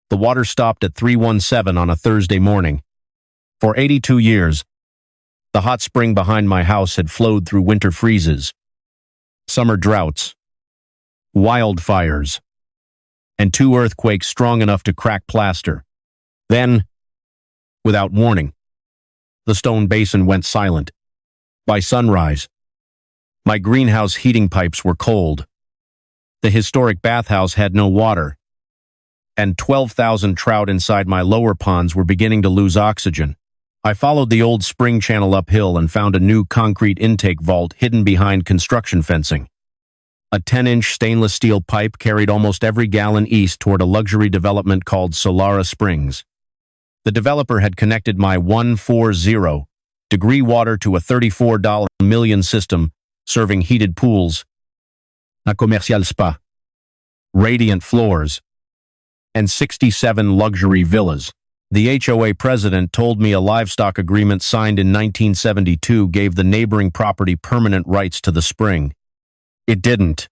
The water stopped at 317 on a Thursday morning. For 82 years, the hot spring behind my house had flowed through winter freezes, summer droughts, wildfires, and 2 earthquakes strong enough to crack plaster. Then, without warning, the stone basin went silent. By sunrise, my greenhouse heating pipes were cold. The historic bathhouse had no water, and 12,000 trout inside my lower ponds were beginning to lose oxygen. I followed the old spring channel uphill and found a new concrete intake vault hidden behind construction fencing. A 10-inch stainless steel pipe carried almost every gallon east toward a luxury development called Solara Springs. The developer had connected my 140-degree water to a $34 million system serving heated pools, a commercial spa, radiant floors, and 67 luxury villas. The HOA president told me a livestock agreement signed in 1972 gave the neighboring property permanent rights to the spring. It didn't.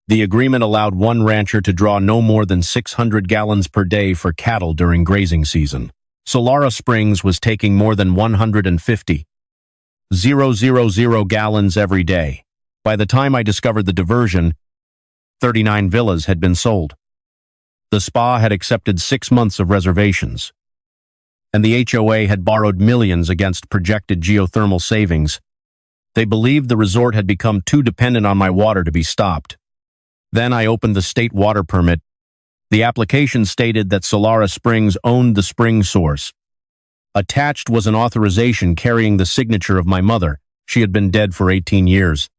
The agreement allowed one rancher to draw no more than 600 gallons per day for cattle during grazing season. Solara Springs was taking more than 150,000 gallons every day. By the time I discovered the diversion, 39 villas had been sold. The spa had accepted 6 months of reservations, and the HOA had borrowed millions against projected geothermal savings. They believed the resort had become too dependent on my water to be stopped. Then I opened the state water permit. The application stated that Solara Springs owned the spring source. Attached was an authorization carrying the signature of my mother. She had been dead for 18 years.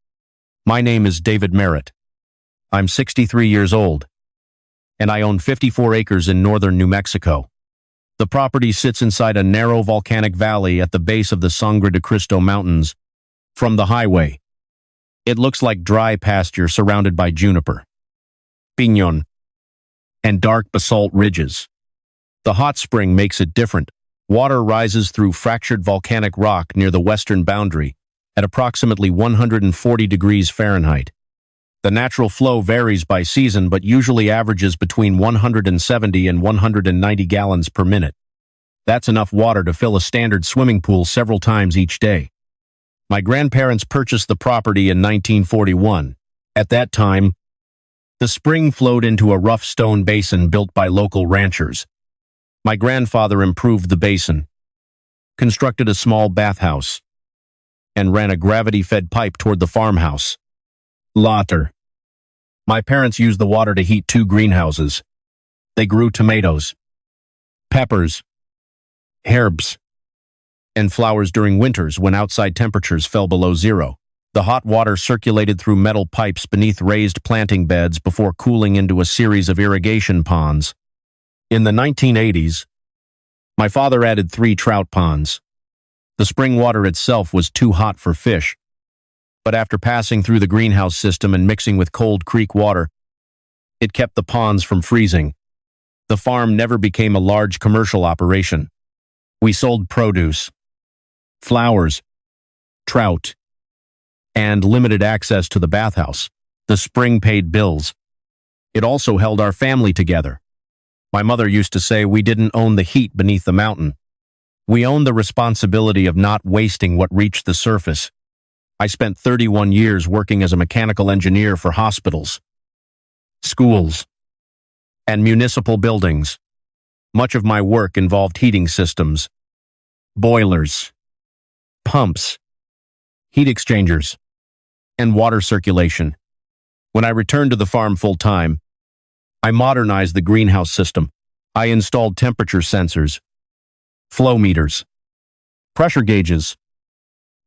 My name is David Merritt. I'm 63 years old, and I own 54 acres in northern New Mexico. The property sits inside a narrow volcanic valley at the base of the Sangre de Cristo Mountains. From the highway, it looks like dry pasture surrounded by juniper, piñon, and dark basalt ridges. The hot spring makes it different. Water rises through fractured volcanic rock near the western boundary at approximately 140 degrees Fahrenheit. The natural flow varies by season but usually averages between 170 and 190 gallons per minute. That's enough water to fill a standard swimming pool several times each day. My grandparents purchased the property in 1941. At that time, the spring flowed into a rough stone basin built by local ranchers. My grandfather improved the basin, constructed a small bathhouse, and ran a gravity-fed pipe toward the farmhouse. Later, my parents used the water to heat 2 greenhouses. They grew tomatoes, peppers, herbs, and flowers during winters when outside temperatures fell below zero. The hot water circulated through metal pipes beneath raised planting beds before cooling into a series of irrigation ponds. In the 1980s, my father added 3 trout ponds. The spring water itself was too hot for fish, but after passing through the greenhouse system and mixing with cold creek water, it kept the ponds from freezing. The farm never became a large commercial operation. We sold produce, flowers, trout, and limited access to the bathhouse. The spring paid bills. It also held our family together. My mother used to say we didn't own the heat beneath the mountain. We owned the responsibility of not wasting what reached the surface. I spent 31 years working as a mechanical engineer for hospitals, schools, and municipal buildings. Much of my work involved heating systems, boilers, pumps, heat exchangers, and water circulation. When I returned to the farm full-time, I modernized the greenhouse system. I installed temperature sensors, flow meters, pressure gauges,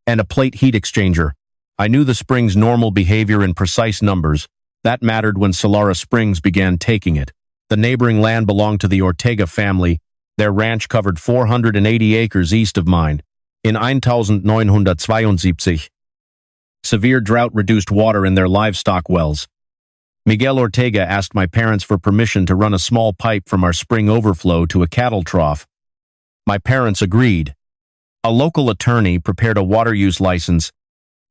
and a plate heat exchanger. I knew the spring's normal behavior in precise numbers. That mattered when Solara Springs began taking it. The neighboring land belonged to the Ortega family. Their ranch covered 480 acres east of mine. In 1972, severe drought reduced water in their livestock wells. Miguel Ortega asked my parents for permission to run a small pipe from our spring overflow to a cattle trough. My parents agreed. A local attorney prepared a water use license.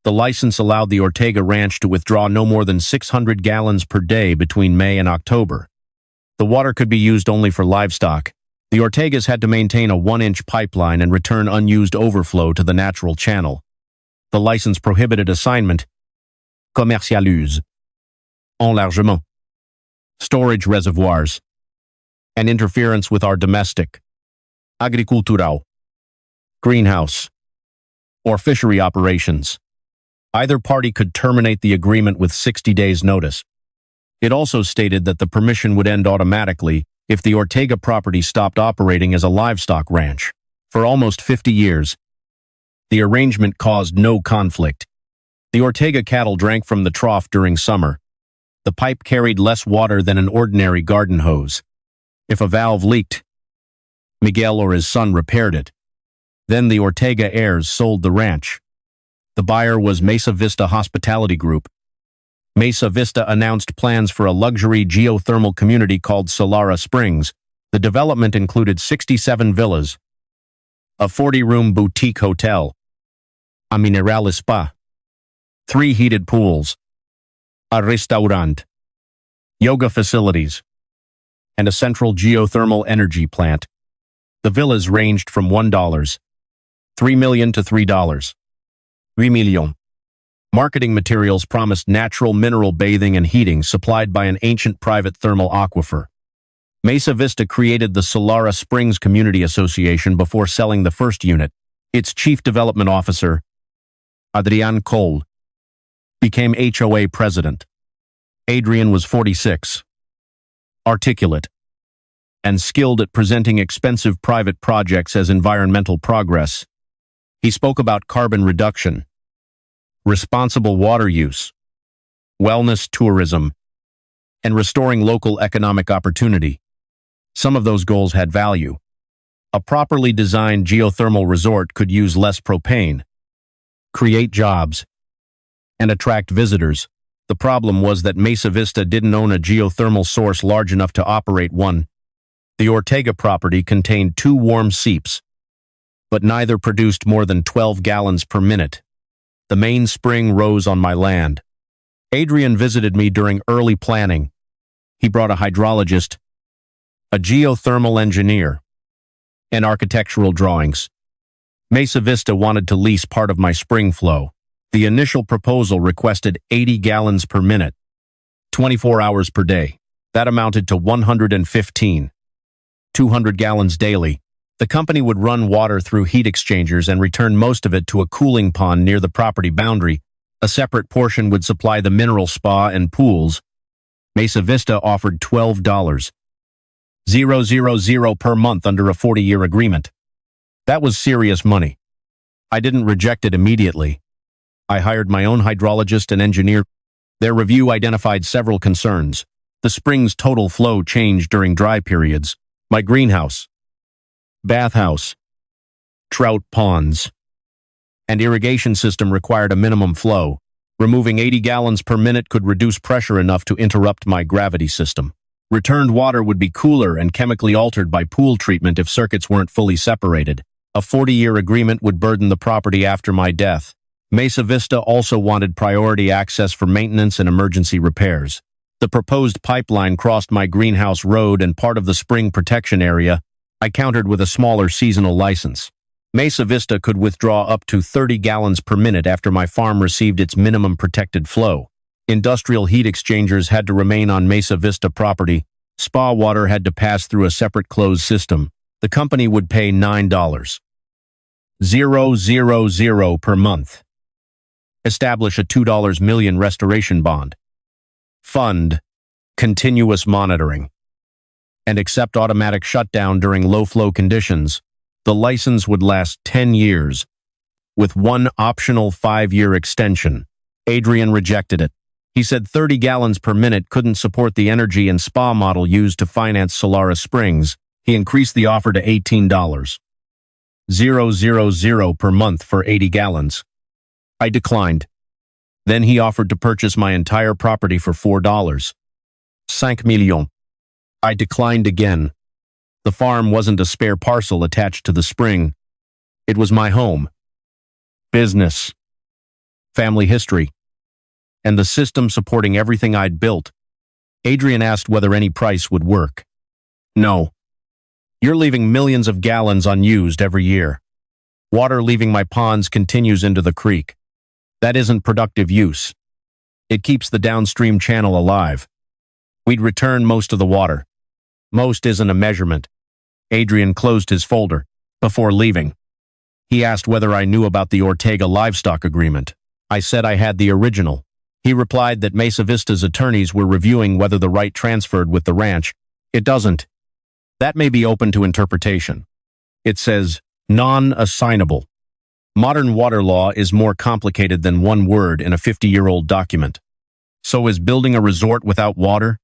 The license allowed the Ortega Ranch to withdraw no more than 600 gallons per day between May and October. The water could be used only for livestock. The Ortegas had to maintain a 1-inch pipeline and return unused overflow to the natural channel. The license prohibited assignment, commercialuse, enlargement, storage reservoirs, and interference with our domestic, agricultural, greenhouse, or fishery operations. Either party could terminate the agreement with 60 days' notice. It also stated that the permission would end automatically if the Ortega property stopped operating as a livestock ranch. For almost 50 years, the arrangement caused no conflict. The Ortega cattle drank from the trough during summer. The pipe carried less water than an ordinary garden hose. If a valve leaked, Miguel or his son repaired it. Then the Ortega heirs sold the ranch. The buyer was Mesa Vista Hospitality Group. Mesa Vista announced plans for a luxury geothermal community called Solara Springs. The development included 67 villas, a 40-room boutique hotel, a mineral spa, 3 heated pools, a restaurant, yoga facilities, and a central geothermal energy plant. The villas ranged from $3 million to $3 million. Marketing materials promised natural mineral bathing and heating supplied by an ancient private thermal aquifer. Mesa Vista created the Solara Springs Community Association before selling the first unit. Its chief development officer, Adrian Cole, became HOA president. Adrian was 46, articulate, and skilled at presenting expensive private projects as environmental progress. He spoke about carbon reduction, responsible water use, wellness tourism, and restoring local economic opportunity. Some of those goals had value. A properly designed geothermal resort could use less propane, create jobs, and attract visitors. The problem was that Mesa Vista didn't own a geothermal source large enough to operate one. The Ortega property contained 2 warm seeps, but neither produced more than 12 gallons per minute. The main spring rose on my land. Adrian visited me during early planning. He brought a hydrologist, a geothermal engineer, and architectural drawings. Mesa Vista wanted to lease part of my spring flow. The initial proposal requested 80 gallons per minute, 24 hours per day. That amounted to 200 gallons daily. The company would run water through heat exchangers and return most of it to a cooling pond near the property boundary. A separate portion would supply the mineral spa and pools. Mesa Vista offered $12,000 per month under a 40-year agreement. That was serious money. I didn't reject it immediately. I hired my own hydrologist and engineer. Their review identified several concerns. The spring's total flow changed during dry periods. My greenhouse, bathhouse, trout ponds, and irrigation system required a minimum flow. Removing 80 gallons per minute could reduce pressure enough to interrupt my gravity system. Returned water would be cooler and chemically altered by pool treatment if circuits weren't fully separated. A 40-year agreement would burden the property after my death. Mesa Vista also wanted priority access for maintenance and emergency repairs. The proposed pipeline crossed my greenhouse road and part of the spring protection area. I countered with a smaller seasonal license. Mesa Vista could withdraw up to 30 gallons per minute after my farm received its minimum protected flow. Industrial heat exchangers had to remain on Mesa Vista property. Spa water had to pass through a separate closed system. The company would pay $9,000 per month. Establish a $2 million restoration bond. Fund continuous monitoring, and accept automatic shutdown during low-flow conditions. The license would last 10 years, with one optional 5-year extension. Adrian rejected it. He said 30 gallons per minute couldn't support the energy and spa model used to finance Solara Springs. He increased the offer to $18,000 per month for 80 gallons. I declined. Then he offered to purchase my entire property for $5 million. I declined again. The farm wasn't a spare parcel attached to the spring. It was my home, business, family history, and the system supporting everything I'd built. Adrian asked whether any price would work. No. You're leaving millions of gallons unused every year. Water leaving my ponds continues into the creek. That isn't productive use. It keeps the downstream channel alive. We'd return most of the water. Most isn't a measurement. Adrian closed his folder. Before leaving, he asked whether I knew about the Ortega livestock agreement. I said I had the original. He replied that Mesa Vista's attorneys were reviewing whether the right transferred with the ranch. It doesn't. That may be open to interpretation. It says, non-assignable. Modern water law is more complicated than one word in a 50-year-old document. So is building a resort without water?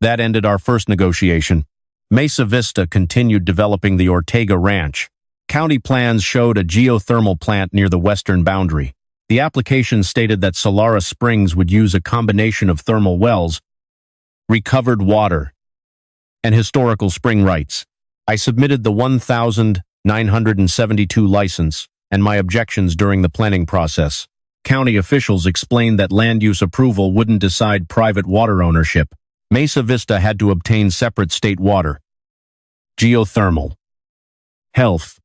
That ended our first negotiation. Mesa Vista continued developing the Ortega Ranch. County plans showed a geothermal plant near the western boundary. The application stated that Solara Springs would use a combination of thermal wells, recovered water, and historical spring rights. I submitted the 1,972 license and my objections during the planning process. County officials explained that land use approval wouldn't decide private water ownership. Mesa Vista had to obtain separate state water, geothermal, health,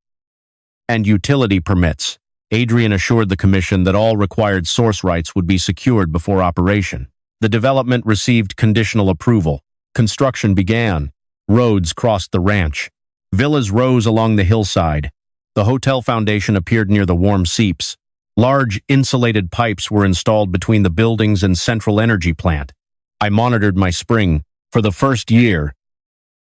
and utility permits. Adrian assured the commission that all required source rights would be secured before operation. The development received conditional approval. Construction began. Roads crossed the ranch. Villas rose along the hillside. The hotel foundation appeared near the warm seeps. Large insulated pipes were installed between the buildings and central energy plant. I monitored my spring. For the first year,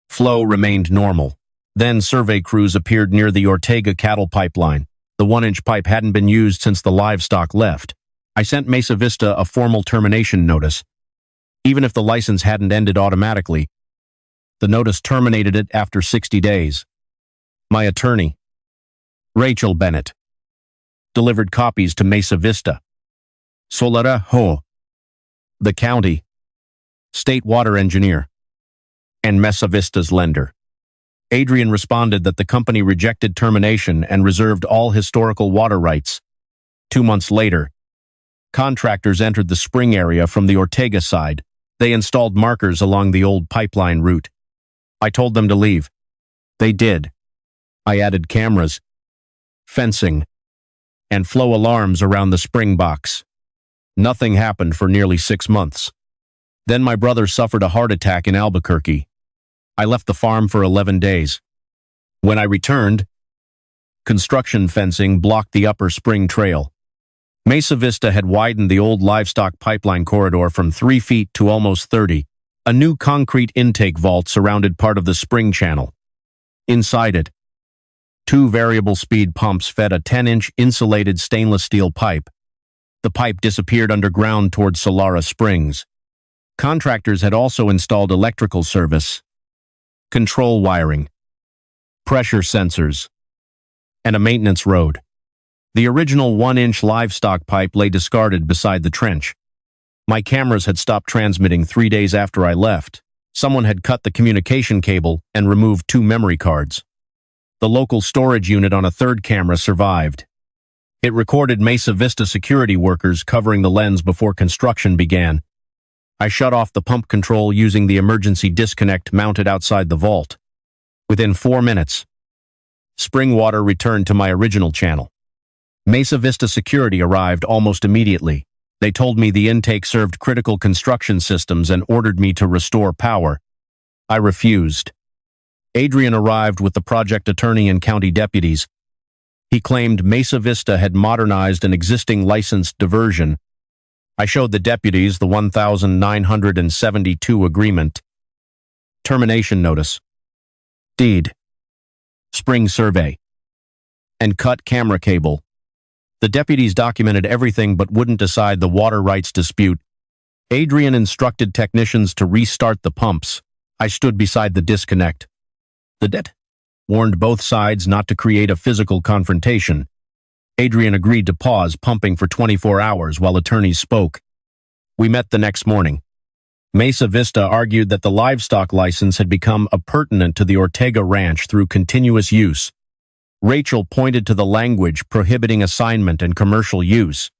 flow remained normal. Then survey crews appeared near the Ortega cattle pipeline. The 1-inch pipe hadn't been used since the livestock left. I sent Mesa Vista a formal termination notice. Even if the license hadn't ended automatically, the notice terminated it after 60 days. My attorney, Rachel Bennett, delivered copies to Mesa Vista, Solara HOA, the county, state water engineer, and Mesa Vista's lender. Adrian responded that the company rejected termination and reserved all historical water rights. 2 months later, contractors entered the spring area from the Ortega side. They installed markers along the old pipeline route. I told them to leave. They did. I added cameras, fencing, and flow alarms around the spring box. Nothing happened for nearly 6 months. Then my brother suffered a heart attack in Albuquerque. I left the farm for 11 days. When I returned, construction fencing blocked the upper spring trail. Mesa Vista had widened the old livestock pipeline corridor from 3 feet to almost 30. A new concrete intake vault surrounded part of the spring channel. Inside it, 2 variable speed pumps fed a 10-inch insulated stainless steel pipe. The pipe disappeared underground toward Solara Springs. Contractors had also installed electrical service, control wiring, pressure sensors, and a maintenance road. The original 1-inch livestock pipe lay discarded beside the trench. My cameras had stopped transmitting 3 days after I left. Someone had cut the communication cable and removed 2 memory cards. The local storage unit on a 3rd camera survived. It recorded Mesa Vista security workers covering the lens before construction began. I shut off the pump control using the emergency disconnect mounted outside the vault. Within 4 minutes, spring water returned to my original channel. Mesa Vista security arrived almost immediately. They told me the intake served critical construction systems and ordered me to restore power. I refused. Adrian arrived with the project attorney and county deputies. He claimed Mesa Vista had modernized an existing licensed diversion. I showed the deputies the 1,972 agreement, termination notice, deed, spring survey, and cut camera cable. The deputies documented everything but wouldn't decide the water rights dispute. Adrian instructed technicians to restart the pumps. I stood beside the disconnect. The warned both sides not to create a physical confrontation. Adrian agreed to pause pumping for 24 hours while attorneys spoke. We met the next morning. Mesa Vista argued that the livestock license had become appurtenant to the Ortega Ranch through continuous use. Rachel pointed to the language prohibiting assignment and commercial use.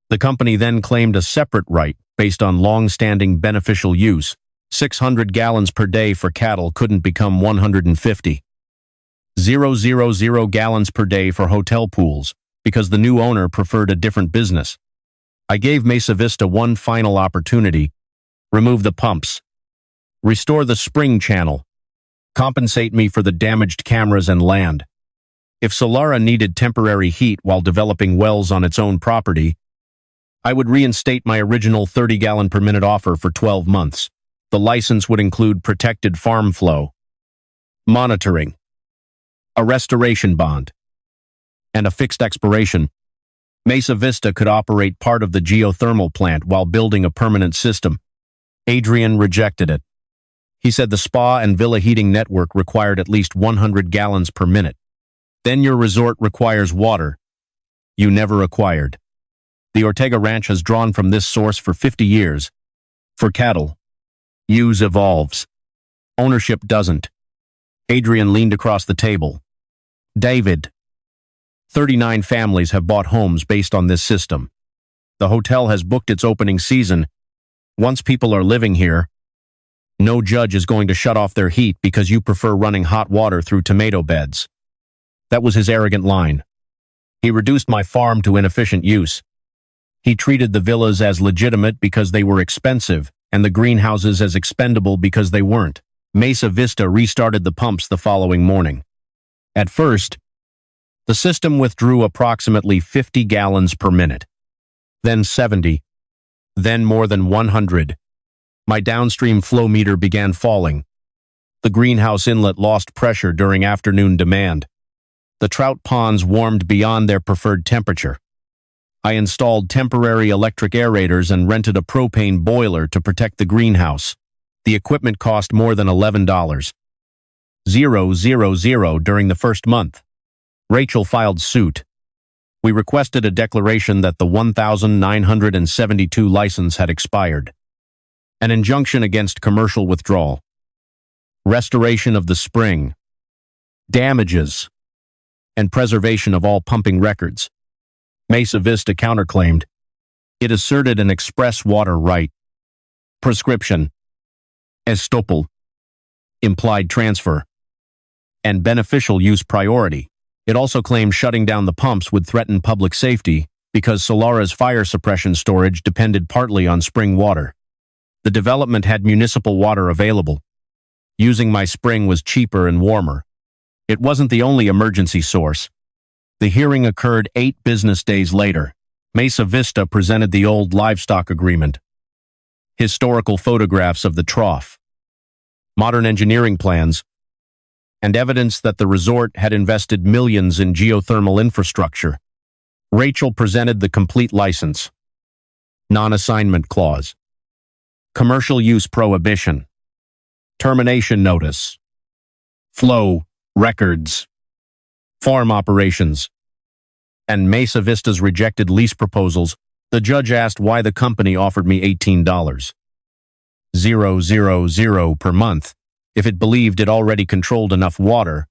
The company then claimed a separate right based on long-standing beneficial use, 600 gallons per day for cattle couldn't become 150. 000 gallons per day for hotel pools, because the new owner preferred a different business. I gave Mesa Vista one final opportunity: remove the pumps, restore the spring channel, compensate me for the damaged cameras and land. If Solara needed temporary heat while developing wells on its own property, I would reinstate my original 30-gallon per minute offer for 12 months. The license would include protected farm flow, monitoring, a restoration bond, and a fixed expiration. Mesa Vista could operate part of the geothermal plant while building a permanent system. Adrian rejected it. He said the spa and villa heating network required at least 100 gallons per minute. Then your resort requires water you never acquired. The Ortega Ranch has drawn from this source for 50 years. For cattle, use evolves. Ownership doesn't. Adrian leaned across the table. David, 39 families have bought homes based on this system. The hotel has booked its opening season. Once people are living here, no judge is going to shut off their heat because you prefer running hot water through tomato beds. That was his arrogant line. He reduced my farm to inefficient use. He treated the villas as legitimate because they were expensive, and the greenhouses as expendable because they weren't. Mesa Vista restarted the pumps the following morning. At first, the system withdrew approximately 50 gallons per minute, then 70, then more than 100. My downstream flow meter began falling. The greenhouse inlet lost pressure during afternoon demand. The trout ponds warmed beyond their preferred temperature. I installed temporary electric aerators and rented a propane boiler to protect the greenhouse. The equipment cost more than $11. 000 during the first month. Rachel filed suit. We requested a declaration that the 1,972 license had expired. An injunction against commercial withdrawal. Restoration of the spring. Damages. And preservation of all pumping records. Mesa Vista counterclaimed. It asserted an express water right. Prescription. Estoppel. Implied transfer. And beneficial use priority. It also claimed shutting down the pumps would threaten public safety because Solara's fire suppression storage depended partly on spring water. The development had municipal water available. Using my spring was cheaper and warmer. It wasn't the only emergency source. The hearing occurred 8 business days later. Mesa Vista presented the old livestock agreement, historical photographs of the trough, modern engineering plans, and evidence that the resort had invested millions in geothermal infrastructure. Rachel presented the complete license, non-assignment clause, commercial use prohibition, termination notice, flow records, farm operations, and Mesa Vista's rejected lease proposals. The judge asked why the company offered me $18,000 per month if it believed it already controlled enough water.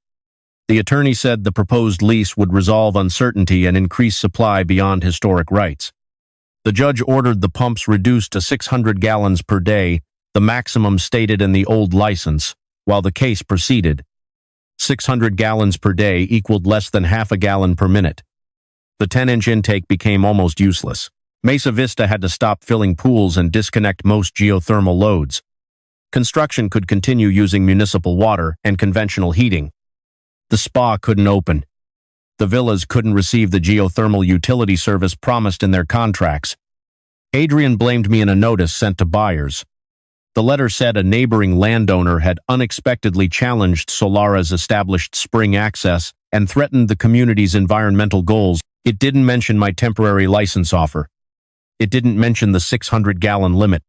The attorney said the proposed lease would resolve uncertainty and increase supply beyond historic rights. The judge ordered the pumps reduced to 600 gallons per day, the maximum stated in the old license, while the case proceeded. 600 gallons per day equaled less than half a gallon per minute. The 10-inch intake became almost useless. Mesa Vista had to stop filling pools and disconnect most geothermal loads. Construction could continue using municipal water and conventional heating. The spa couldn't open. The villas couldn't receive the geothermal utility service promised in their contracts. Adrian blamed me in a notice sent to buyers. The letter said a neighboring landowner had unexpectedly challenged Solara's established spring access and threatened the community's environmental goals. It didn't mention my temporary license offer. It didn't mention the 600-gallon limit.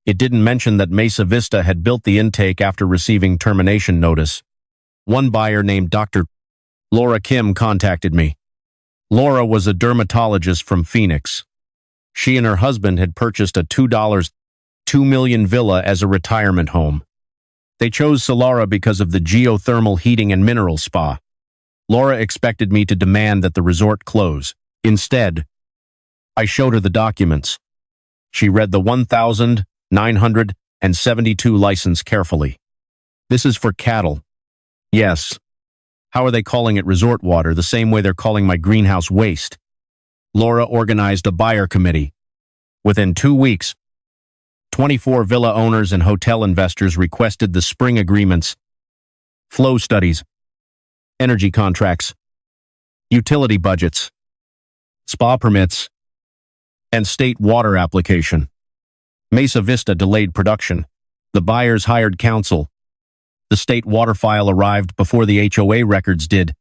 It didn't mention that Mesa Vista had built the intake after receiving termination notice. One buyer named Dr. Laura Kim contacted me. Laura was a dermatologist from Phoenix. She and her husband had purchased a $2 million villa as a retirement home. They chose Solara because of the geothermal heating and mineral spa. Laura expected me to demand that the resort close. Instead, I showed her the documents. She read the 1,900 and 72 licensed carefully. This is for cattle. Yes. How are they calling it resort water the same way they're calling my greenhouse waste? Laura organized a buyer committee. Within 2 weeks, 24 villa owners and hotel investors requested the spring agreements, flow studies, energy contracts, utility budgets, spa permits, and state water application. Mesa Vista delayed production. The buyers hired counsel. The state water file arrived before the HOA records did.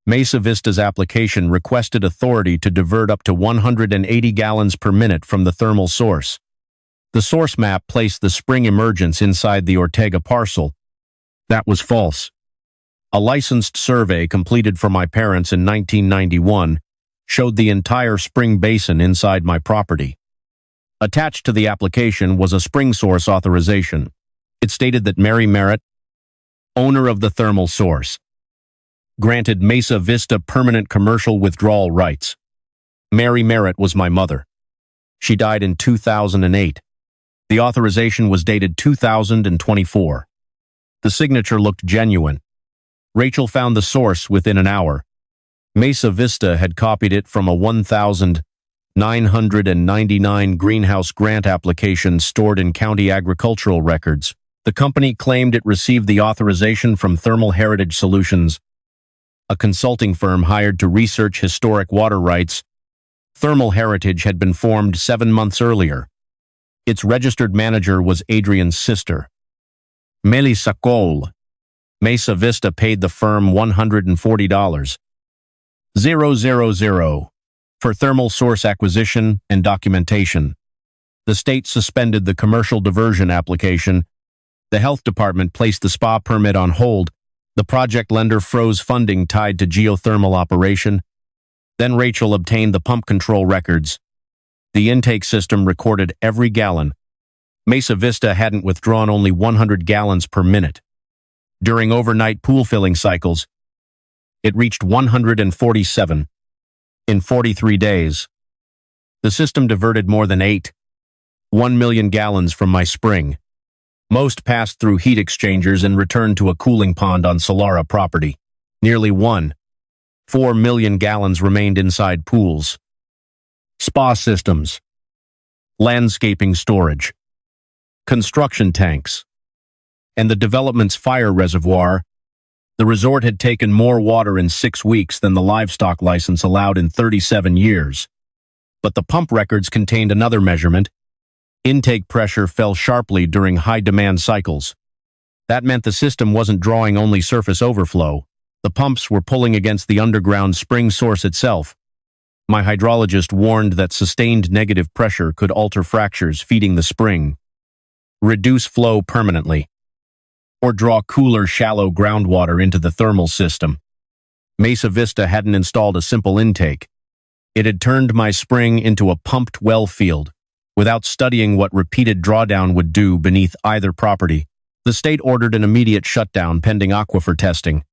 Mesa Vista's application requested authority to divert up to 180 gallons per minute from the thermal source. The source map placed the spring emergence inside the Ortega parcel. That was false. A licensed survey completed for my parents in 1991 showed the entire spring basin inside my property. Attached to the application was a spring source authorization. It stated that Mary Merritt, owner of the thermal source, granted Mesa Vista permanent commercial withdrawal rights. Mary Merritt was my mother. She died in 2008. The authorization was dated 2024. The signature looked genuine. Rachel found the source within an hour. Mesa Vista had copied it from a 1,999 greenhouse grant application stored in county agricultural records. The company claimed it received the authorization from Thermal Heritage Solutions, a consulting firm hired to research historic water rights. Thermal Heritage had been formed 7 months earlier. Its registered manager was Adrian's sister, Melissa Cole. Mesa Vista paid the firm $140,000 for thermal source acquisition and documentation. The state suspended the commercial diversion application. The health department placed the spa permit on hold. The project lender froze funding tied to geothermal operation. Then Rachel obtained the pump control records. The intake system recorded every gallon. Mesa Vista hadn't withdrawn only 100 gallons per minute. During overnight pool filling cycles, it reached 147. In 43 days, the system diverted more than 1 million gallons from my spring. Most passed through heat exchangers and returned to a cooling pond on Solara property. Nearly 1.4 million gallons remained inside pools. Spa systems, landscaping storage, construction tanks, and the development's fire reservoir. The resort had taken more water in 6 weeks than the livestock license allowed in 37 years. But the pump records contained another measurement. Intake pressure fell sharply during high-demand cycles. That meant the system wasn't drawing only surface overflow. The pumps were pulling against the underground spring source itself. My hydrologist warned that sustained negative pressure could alter fractures feeding the spring, reduce flow permanently, or draw cooler, shallow groundwater into the thermal system. Mesa Vista hadn't installed a simple intake. It had turned my spring into a pumped well field. Without studying what repeated drawdown would do beneath either property, the state ordered an immediate shutdown pending aquifer testing.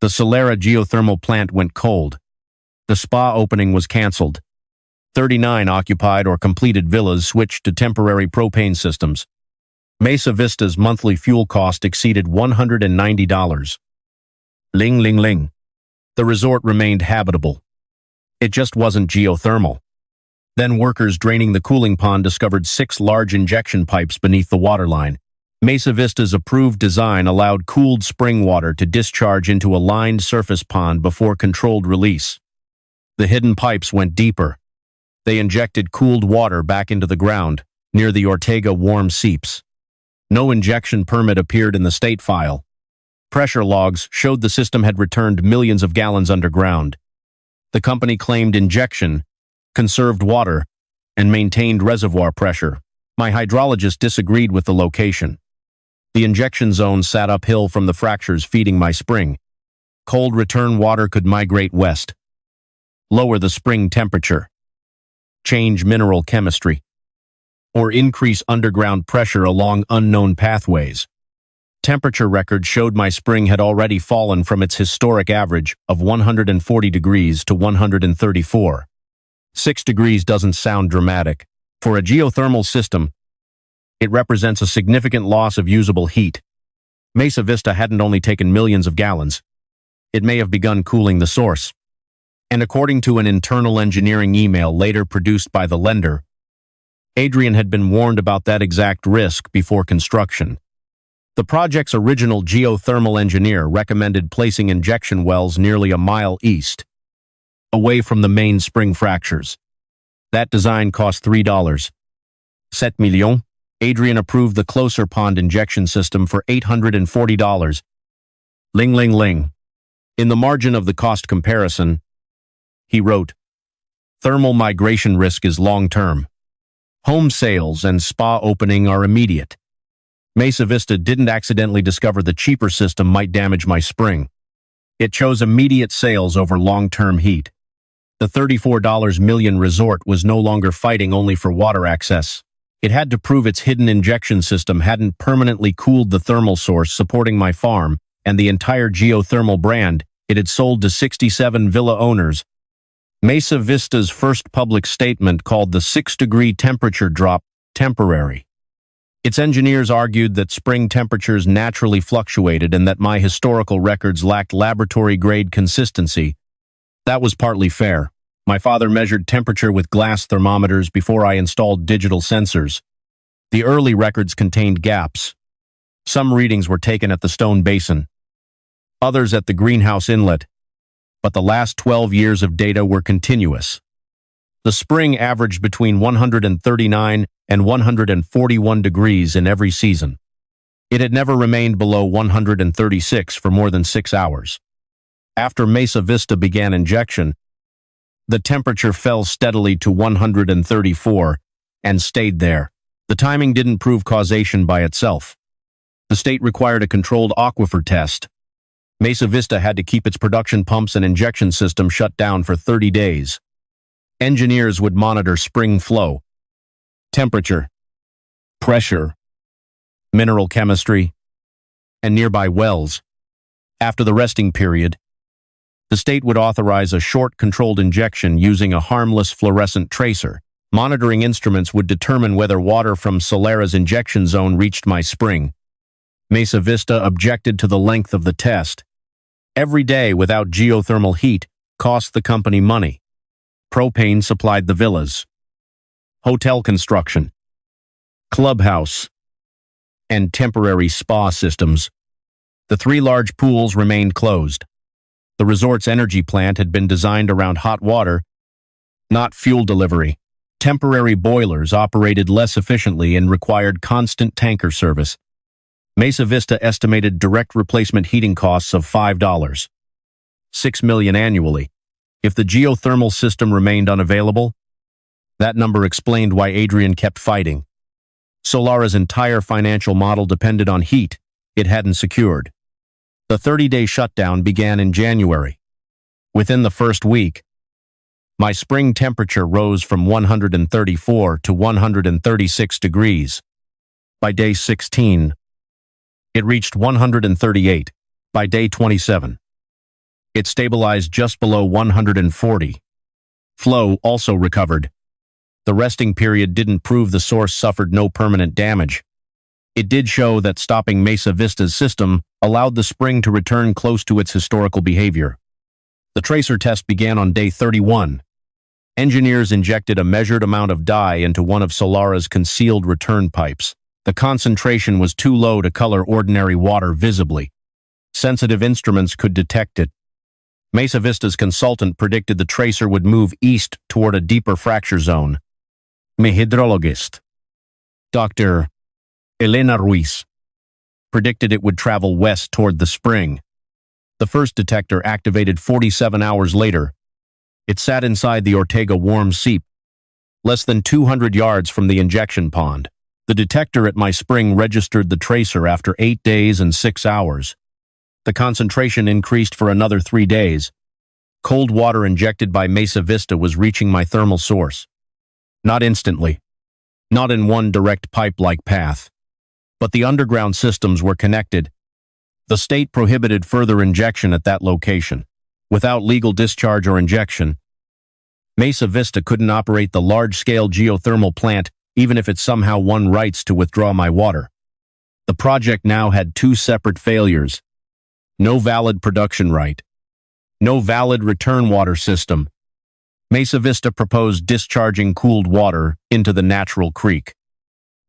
The Solara geothermal plant went cold. The spa opening was canceled. 39 occupied or completed villas switched to temporary propane systems. Mesa Vista's monthly fuel cost exceeded $190. Ling, ling, ling. The resort remained habitable. It just wasn't geothermal. Then workers draining the cooling pond discovered 6 large injection pipes beneath the waterline. Mesa Vista's approved design allowed cooled spring water to discharge into a lined surface pond before controlled release. The hidden pipes went deeper. They injected cooled water back into the ground, near the Ortega warm seeps. No injection permit appeared in the state file. Pressure logs showed the system had returned millions of gallons underground. The company claimed injection conserved water, and maintained reservoir pressure. My hydrologist disagreed with the location. The injection zone sat uphill from the fractures feeding my spring. Cold return water could migrate west, lower the spring temperature, change mineral chemistry, or increase underground pressure along unknown pathways. Temperature records showed my spring had already fallen from its historic average of 140 degrees to 134. 6 degrees doesn't sound dramatic. For a geothermal system, It represents a significant loss of usable heat. Mesa Vista hadn't only taken millions of gallons. It may have begun cooling the source. And according to an internal engineering email later produced by the lender, Adrian had been warned about that exact risk before construction. The project's original geothermal engineer recommended placing injection wells nearly a mile east, away from the main spring fractures. That design cost $3.7 million. Adrian approved the closer pond injection system for $840. Ling ling ling. In the margin of the cost comparison, he wrote, "Thermal migration risk is long-term. Home sales and spa opening are immediate. Mesa Vista didn't accidentally discover the cheaper system might damage my spring. It chose immediate sales over long-term heat. The $34 million resort was no longer fighting only for water access. It had to prove its hidden injection system hadn't permanently cooled the thermal source supporting my farm and the entire geothermal brand it had sold to 67 villa owners." Mesa Vista's first public statement called the 6-degree temperature drop temporary. Its engineers argued that spring temperatures naturally fluctuated and that my historical records lacked laboratory-grade consistency. That was partly fair. My father measured temperature with glass thermometers before I installed digital sensors. The early records contained gaps. Some readings were taken at the stone basin, others at the greenhouse inlet, but the last 12 years of data were continuous. The spring averaged between 139 and 141 degrees in every season. It had never remained below 136 for more than 6 hours. After Mesa Vista began injection, the temperature fell steadily to 134 and stayed there. The timing didn't prove causation by itself. The state required a controlled aquifer test. Mesa Vista had to keep its production pumps and injection system shut down for 30 days. Engineers would monitor spring flow, temperature, pressure, mineral chemistry, and nearby wells. After the resting period, the state would authorize a short controlled injection using a harmless fluorescent tracer. Monitoring instruments would determine whether water from Solara's injection zone reached my spring. Mesa Vista objected to the length of the test. Every day without geothermal heat cost the company money. Propane supplied the villas, hotel construction, clubhouse, and temporary spa systems. The 3 large pools remained closed. The resort's energy plant had been designed around hot water, not fuel delivery. Temporary boilers operated less efficiently and required constant tanker service. Mesa Vista estimated direct replacement heating costs of $5.6 million annually. If the geothermal system remained unavailable, that number explained why Adrian kept fighting. Solara's entire financial model depended on heat it hadn't secured. The 30-day shutdown began in January. Within the first week, my spring temperature rose from 134 to 136 degrees. By day 16, it reached 138. By day 27, it stabilized just below 140. Flow also recovered. The resting period didn't prove the source suffered no permanent damage. It did show that stopping Mesa Vista's system allowed the spring to return close to its historical behavior. The tracer test began on day 31. Engineers injected a measured amount of dye into one of Solara's concealed return pipes. The concentration was too low to color ordinary water visibly. Sensitive instruments could detect it. Mesa Vista's consultant predicted the tracer would move east toward a deeper fracture zone. My hydrologist, Dr. Elena Ruiz, predicted it would travel west toward the spring. The first detector activated 47 hours later. It sat inside the Ortega warm seep, less than 200 yards from the injection pond. The detector at my spring registered the tracer after 8 days and 6 hours. The concentration increased for another 3 days. Cold water injected by Mesa Vista was reaching my thermal source. Not instantly, not in one direct pipe-like path, but the underground systems were connected. The state prohibited further injection at that location. Without legal discharge or injection, Mesa Vista couldn't operate the large-scale geothermal plant even if it somehow won rights to withdraw my water. The project now had two separate failures. No valid production right. No valid return water system. Mesa Vista proposed discharging cooled water into the natural creek.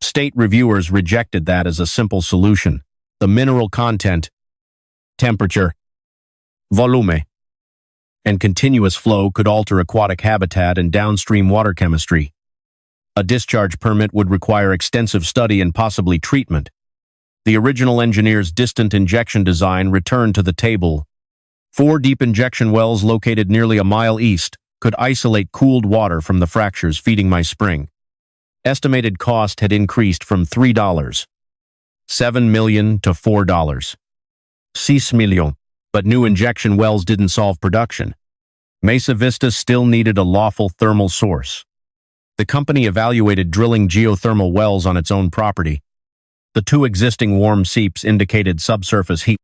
State reviewers rejected that as a simple solution. The mineral content, temperature, volume, and continuous flow could alter aquatic habitat and downstream water chemistry. A discharge permit would require extensive study and possibly treatment. The original engineer's distant injection design returned to the table. 4 deep injection wells located nearly a mile east could isolate cooled water from the fractures feeding my spring. Estimated cost had increased from $7 million to $4. $6 million, but new injection wells didn't solve production. Mesa Vista still needed a lawful thermal source. The company evaluated drilling geothermal wells on its own property. The 2 existing warm seeps indicated subsurface heat.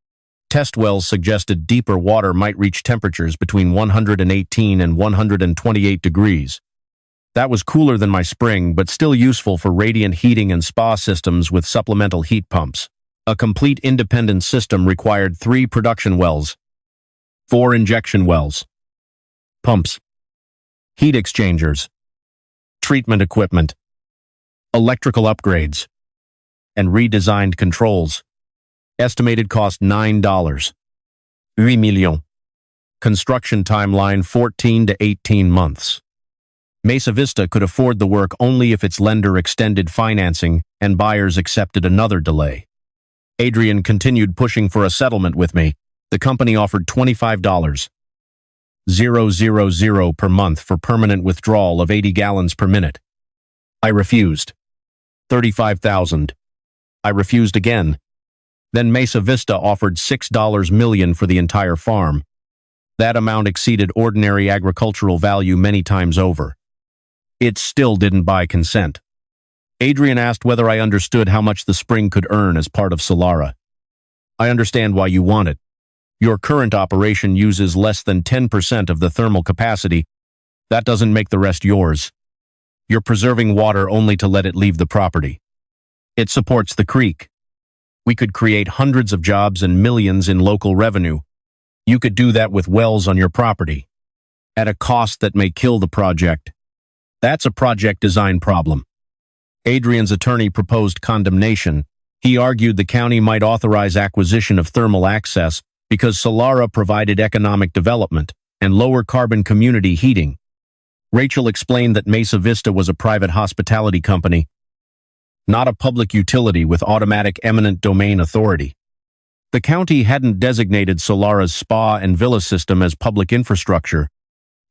Test wells suggested deeper water might reach temperatures between 118 and 128 degrees. That was cooler than my spring, but still useful for radiant heating and spa systems with supplemental heat pumps. A complete independent system required 3 production wells, 4 injection wells, pumps, heat exchangers, treatment equipment, electrical upgrades, and redesigned controls. Estimated cost $9. $8 million. Construction timeline 14 to 18 months. Mesa Vista could afford the work only if its lender extended financing and buyers accepted another delay. Adrian continued pushing for a settlement with me. The company offered $25,000 per month for permanent withdrawal of 80 gallons per minute. I refused. $35,000. I refused again. Then Mesa Vista offered $6 million for the entire farm. That amount exceeded ordinary agricultural value many times over. It still didn't buy consent. Adrian asked whether I understood how much the spring could earn as part of Solara. I understand why you want it. Your current operation uses less than 10% of the thermal capacity. That doesn't make the rest yours. You're preserving water only to let it leave the property. It supports the creek. We could create hundreds of jobs and millions in local revenue. You could do that with wells on your property, at a cost that may kill the project. That's a project design problem. Adrian's attorney proposed condemnation. He argued the county might authorize acquisition of thermal access because Solara provided economic development and lower carbon community heating. Rachel explained that Mesa Vista was a private hospitality company, not a public utility with automatic eminent domain authority. The county hadn't designated Solara's spa and villa system as public infrastructure.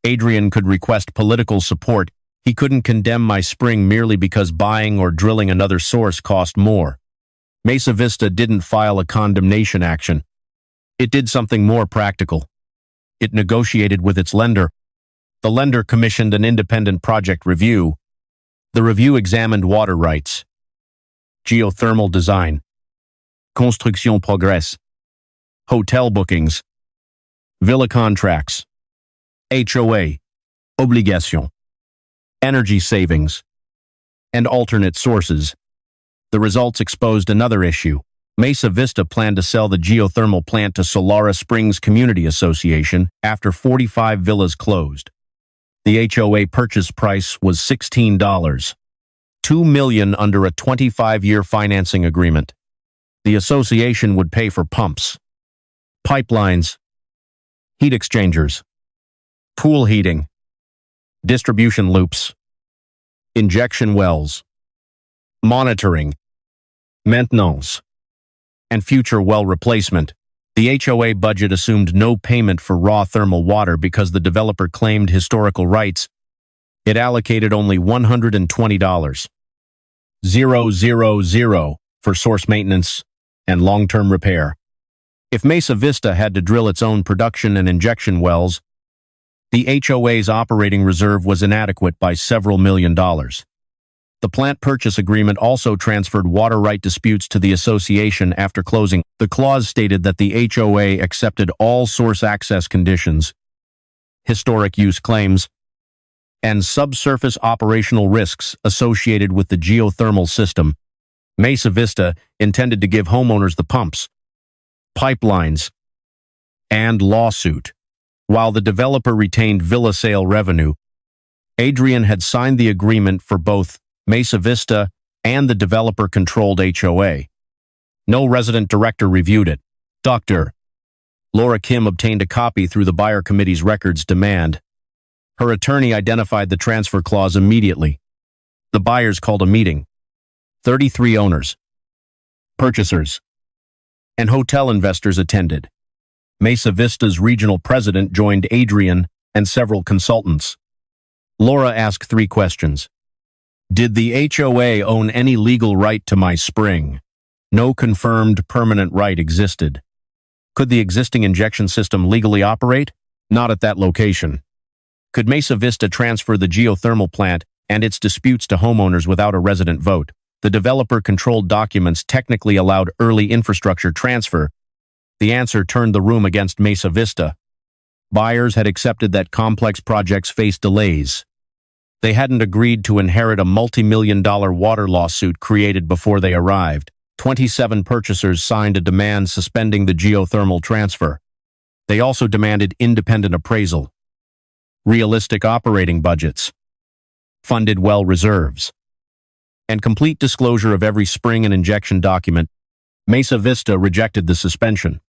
Adrian could request political support. He couldn't condemn my spring merely because buying or drilling another source cost more. Mesa Vista didn't file a condemnation action. It did something more practical. It negotiated with its lender. The lender commissioned an independent project review. The review examined water rights, geothermal design, construction progress, hotel bookings, villa contracts, HOA, obligation, energy savings, and alternate sources. The results exposed another issue. Mesa Vista planned to sell the geothermal plant to Solara Springs Community Association after 45 villas closed. The HOA purchase price was $16. $2 million under a 25-year financing agreement. The association would pay for pumps, pipelines, heat exchangers, pool heating, distribution loops, injection wells, monitoring, maintenance, and future well replacement. The HOA budget assumed no payment for raw thermal water because the developer claimed historical rights. It allocated only $120,000 for source maintenance and long-term repair. If Mesa Vista had to drill its own production and injection wells, the HOA's operating reserve was inadequate by several $million. The plant purchase agreement also transferred water right disputes to the association after closing. The clause stated that the HOA accepted all source access conditions, historic use claims, and subsurface operational risks associated with the geothermal system, Mesa Vista intended to give homeowners the pumps, pipelines, and lawsuit. While the developer retained villa sale revenue, Adrian had signed the agreement for both Mesa Vista and the developer-controlled HOA. No resident director reviewed it. Dr. Laura Kim obtained a copy through the buyer committee's records demand. Her attorney identified the transfer clause immediately. The buyers called a meeting. 33 owners, purchasers, and hotel investors attended. Mesa Vista's regional president joined Adrian and several consultants. Laura asked 3 questions. Did the HOA own any legal right to my spring? No confirmed permanent right existed. Could the existing injection system legally operate? Not at that location. Could Mesa Vista transfer the geothermal plant and its disputes to homeowners without a resident vote? The developer-controlled documents technically allowed early infrastructure transfer. The answer turned the room against Mesa Vista. Buyers had accepted that complex projects faced delays. They hadn't agreed to inherit a multi-million-dollar water lawsuit created before they arrived. 27 purchasers signed a demand suspending the geothermal transfer. They also demanded independent appraisal, realistic operating budgets, funded well reserves, and complete disclosure of every spring and injection document. Mesa Vista rejected the suspension.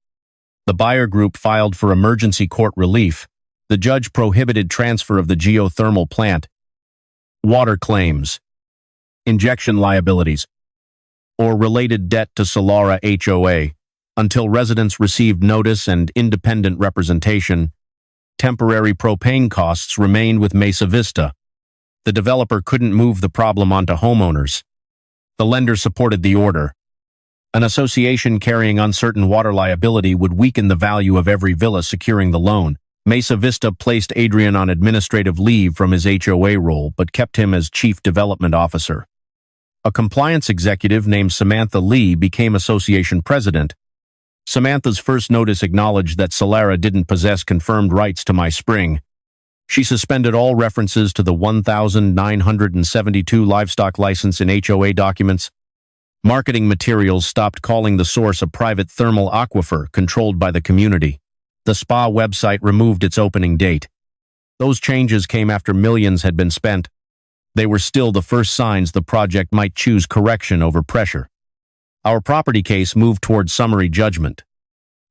The buyer group filed for emergency court relief. The judge prohibited transfer of the geothermal plant, water claims, injection liabilities, or related debt to Solara HOA until residents received notice and independent representation. Temporary propane costs remained with Mesa Vista. The developer couldn't move the problem onto homeowners. The lender supported the order. An association carrying uncertain water liability would weaken the value of every villa securing the loan. Mesa Vista placed Adrian on administrative leave from his HOA role but kept him as chief development officer. A compliance executive named Samantha Lee became association president. Samantha's first notice acknowledged that Solara didn't possess confirmed rights to my spring. She suspended all references to the 1,972 livestock license in HOA documents. Marketing materials stopped calling the source a private thermal aquifer controlled by the community. The spa website removed its opening date. Those changes came after millions had been spent. They were still the first signs the project might choose correction over pressure. Our property case moved toward summary judgment.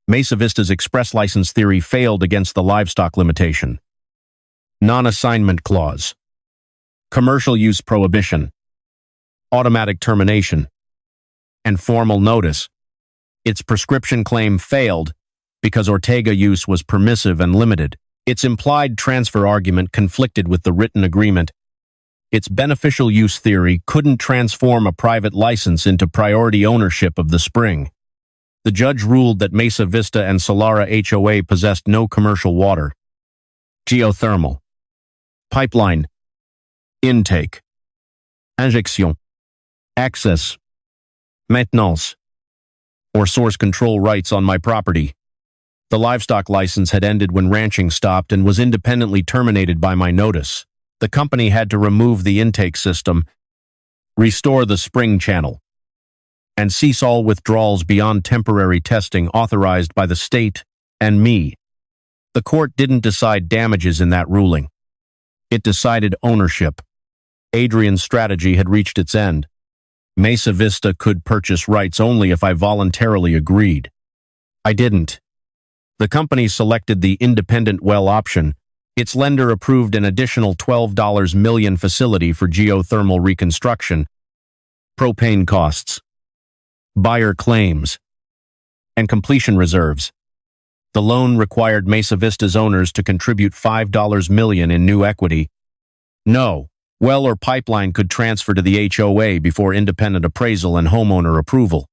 Mesa Vista's express license theory failed against the livestock limitation. Non-assignment clause, commercial use prohibition, automatic termination, and formal notice. Its prescription claim failed because Ortega use was permissive and limited. Its implied transfer argument conflicted with the written agreement. Its beneficial use theory couldn't transform a private license into priority ownership of the spring. The judge ruled that Mesa Vista and Solara HOA possessed no commercial water, geothermal, pipeline, intake, injection, access, maintenance, or source control rights on my property. The livestock license had ended when ranching stopped and was independently terminated by my notice. The company had to remove the intake system, restore the spring channel, and cease all withdrawals beyond temporary testing authorized by the state and me. The court didn't decide damages in that ruling. It decided ownership. Adrian's strategy had reached its end. Mesa Vista could purchase rights only if I voluntarily agreed. I didn't. The company selected the independent well option. Its lender approved an additional $12 million facility for geothermal reconstruction, propane costs, buyer claims, and completion reserves. The loan required Mesa Vista's owners to contribute $5 million in new equity. No well or pipeline could transfer to the HOA before independent appraisal and homeowner approval.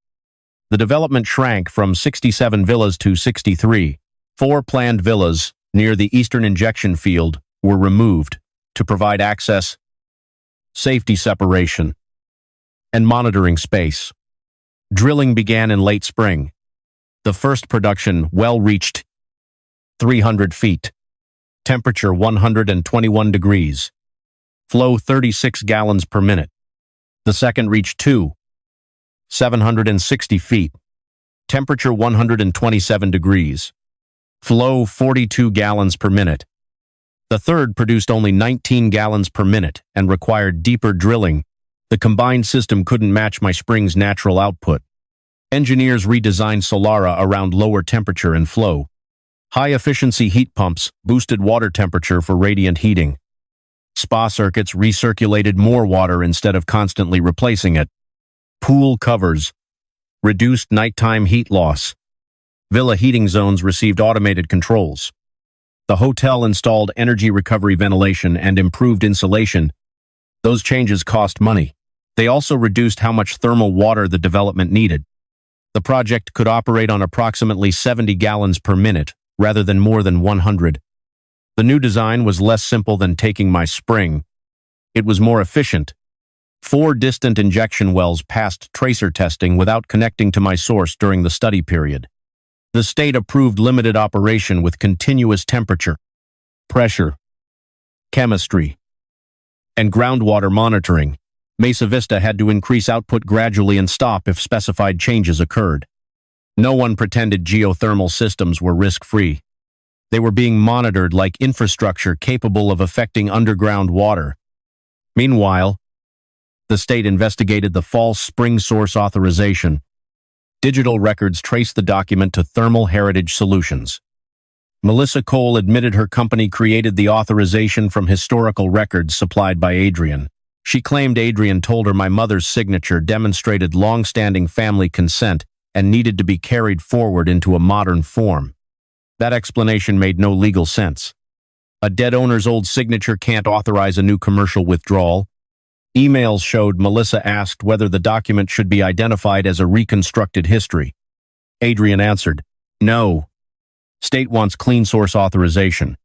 The development shrank from 67 villas to 63. 4 planned villas near the eastern injection field were removed to provide access, safety separation, and monitoring space. Drilling began in late spring. The first production well reached 300 feet, temperature 121 degrees. flow 36 gallons per minute. The second reached 760 feet, temperature 127 degrees, flow 42 gallons per minute. The third produced only 19 gallons per minute and required deeper drilling. The combined system couldn't match my spring's natural output. Engineers redesigned Solara around lower temperature and flow. High-efficiency heat pumps boosted water temperature for radiant heating. Spa circuits recirculated more water instead of constantly replacing it. Pool covers reduced nighttime heat loss. Villa heating zones received automated controls. The hotel installed energy recovery ventilation and improved insulation. Those changes cost money. They also reduced how much thermal water the development needed. The project could operate on approximately 70 gallons per minute, rather than more than 100. The new design was less simple than taking my spring. It was more efficient. 4 distant injection wells passed tracer testing without connecting to my source during the study period. The state approved limited operation with continuous temperature, pressure, chemistry, and groundwater monitoring. Mesa Vista had to increase output gradually and stop if specified changes occurred. No one pretended geothermal systems were risk-free. They were being monitored like infrastructure capable of affecting underground water. Meanwhile, the state investigated the false spring source authorization. Digital records traced the document to Thermal Heritage Solutions. Melissa Cole admitted her company created the authorization from historical records supplied by Adrian. She claimed Adrian told her my mother's signature demonstrated long-standing family consent and needed to be carried forward into a modern form. That explanation made no legal sense. A dead owner's old signature can't authorize a new commercial withdrawal. Emails showed Melissa asked whether the document should be identified as a reconstructed history. Adrian answered, "No. State wants clean source authorization.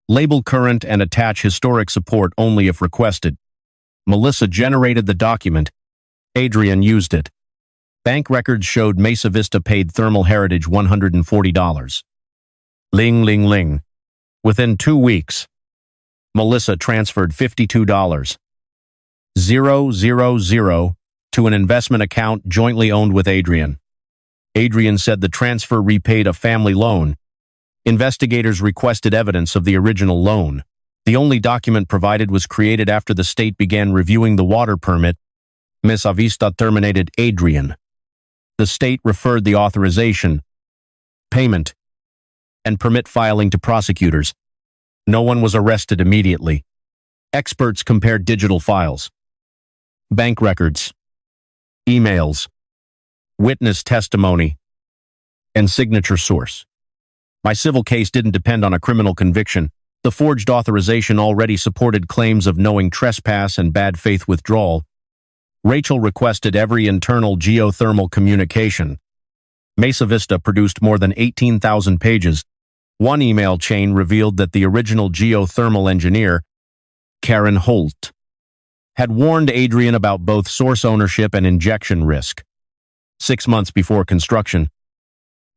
Label current and attach historic support only if requested." Melissa generated the document. Adrian used it. Bank records showed Mesa Vista paid Thermal Heritage $140. Ling, ling, ling. Within 2 weeks, Melissa transferred $52,000 to an investment account jointly owned with Adrian. Adrian said the transfer repaid a family loan. Investigators requested evidence of the original loan. The only document provided was created after the state began reviewing the water permit. Mesa Vista terminated Adrian. The state referred the authorization, payment, and permit filing to prosecutors. No one was arrested immediately. Experts compared digital files, bank records, emails, witness testimony, and signature source. My civil case didn't depend on a criminal conviction. The forged authorization already supported claims of knowing trespass and bad faith withdrawal. Rachel requested every internal geothermal communication. Mesa Vista produced more than 18,000 pages. One email chain revealed that the original geothermal engineer, Karen Holt, had warned Adrian about both source ownership and injection risk. 6 months before construction,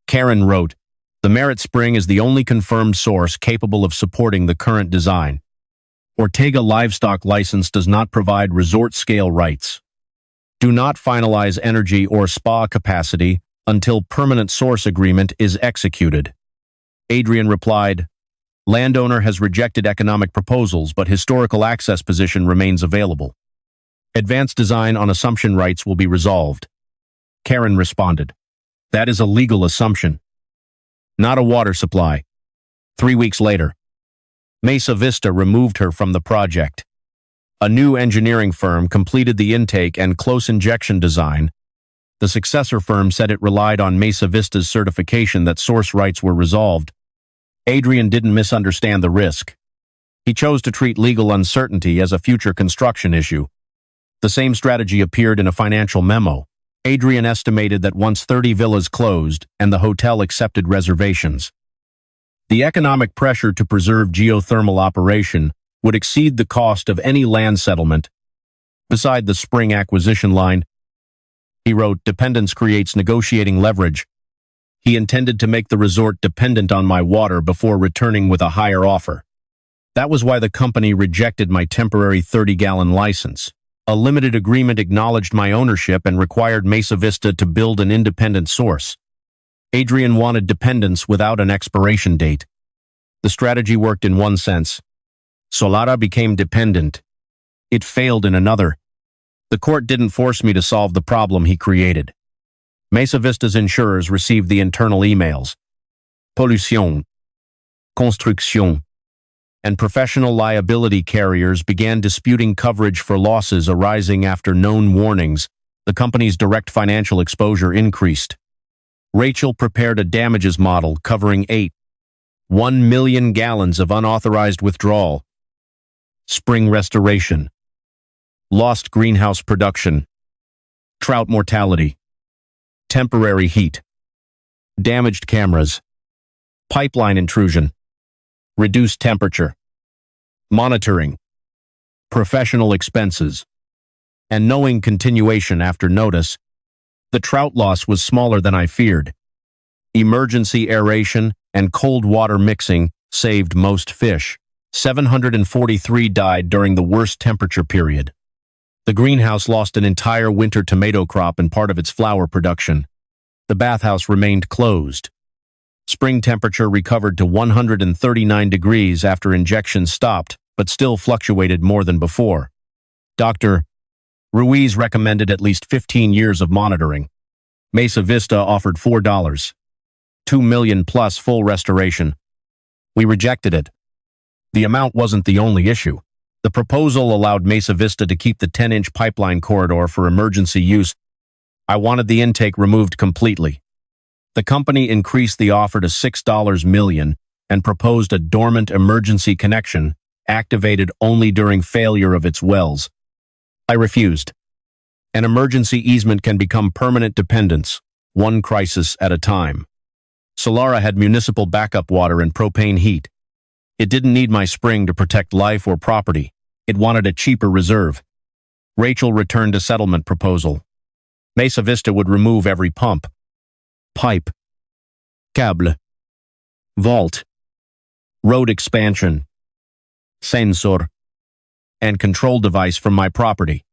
Karen wrote, "The Merritt Spring is the only confirmed source capable of supporting the current design. Ortega livestock license does not provide resort-scale rights. Do not finalize energy or spa capacity until permanent source agreement is executed." Adrian replied, "Landowner has rejected economic proposals, but historical access position remains available. Advanced design on assumption rights will be resolved." Karen responded, "That is a legal assumption, not a water supply." 3 weeks later, Mesa Vista removed her from the project. A new engineering firm completed the intake and close injection design. The successor firm said it relied on Mesa Vista's certification that source rights were resolved. Adrian didn't misunderstand the risk. He chose to treat legal uncertainty as a future construction issue. The same strategy appeared in a financial memo. Adrian estimated that once 30 villas closed and the hotel accepted reservations, the economic pressure to preserve geothermal operation would exceed the cost of any land settlement. Beside the spring acquisition line, he wrote, "Dependence creates negotiating leverage." He intended to make the resort dependent on my water before returning with a higher offer. That was why the company rejected my temporary 30-gallon license. A limited agreement acknowledged my ownership and required Mesa Vista to build an independent source. Adrian wanted dependence without an expiration date. The strategy worked in one sense. Solara became dependent. It failed in another. The court didn't force me to solve the problem he created. Mesa Vista's insurers received the internal emails. Pollution, construction, and professional liability carriers began disputing coverage for losses arising after known warnings. The company's direct financial exposure increased. Rachel prepared a damages model covering 1 million gallons of unauthorized withdrawal, spring restoration, lost greenhouse production, trout mortality, temporary heat, damaged cameras, pipeline intrusion, reduced temperature, monitoring, professional expenses, and knowing continuation after notice. The trout loss was smaller than I feared. Emergency aeration and cold water mixing saved most fish. 743 died during the worst temperature period. The greenhouse lost an entire winter tomato crop and part of its flower production. The bathhouse remained closed. Spring temperature recovered to 139 degrees after injections stopped, but still fluctuated more than before. Dr. Ruiz recommended at least 15 years of monitoring. Mesa Vista offered $4, 2 million plus full restoration. We rejected it. The amount wasn't the only issue. The proposal allowed Mesa Vista to keep the 10-inch pipeline corridor for emergency use. I wanted the intake removed completely. The company increased the offer to $6 million and proposed a dormant emergency connection activated only during failure of its wells. I refused. An emergency easement can become permanent dependence, one crisis at a time. Solara had municipal backup water and propane heat. It didn't need my spring to protect life or property. It wanted a cheaper reserve. Rachel returned a settlement proposal. Mesa Vista would remove every pump, pipe, cable, vault, road expansion, sensor, and control device from my property.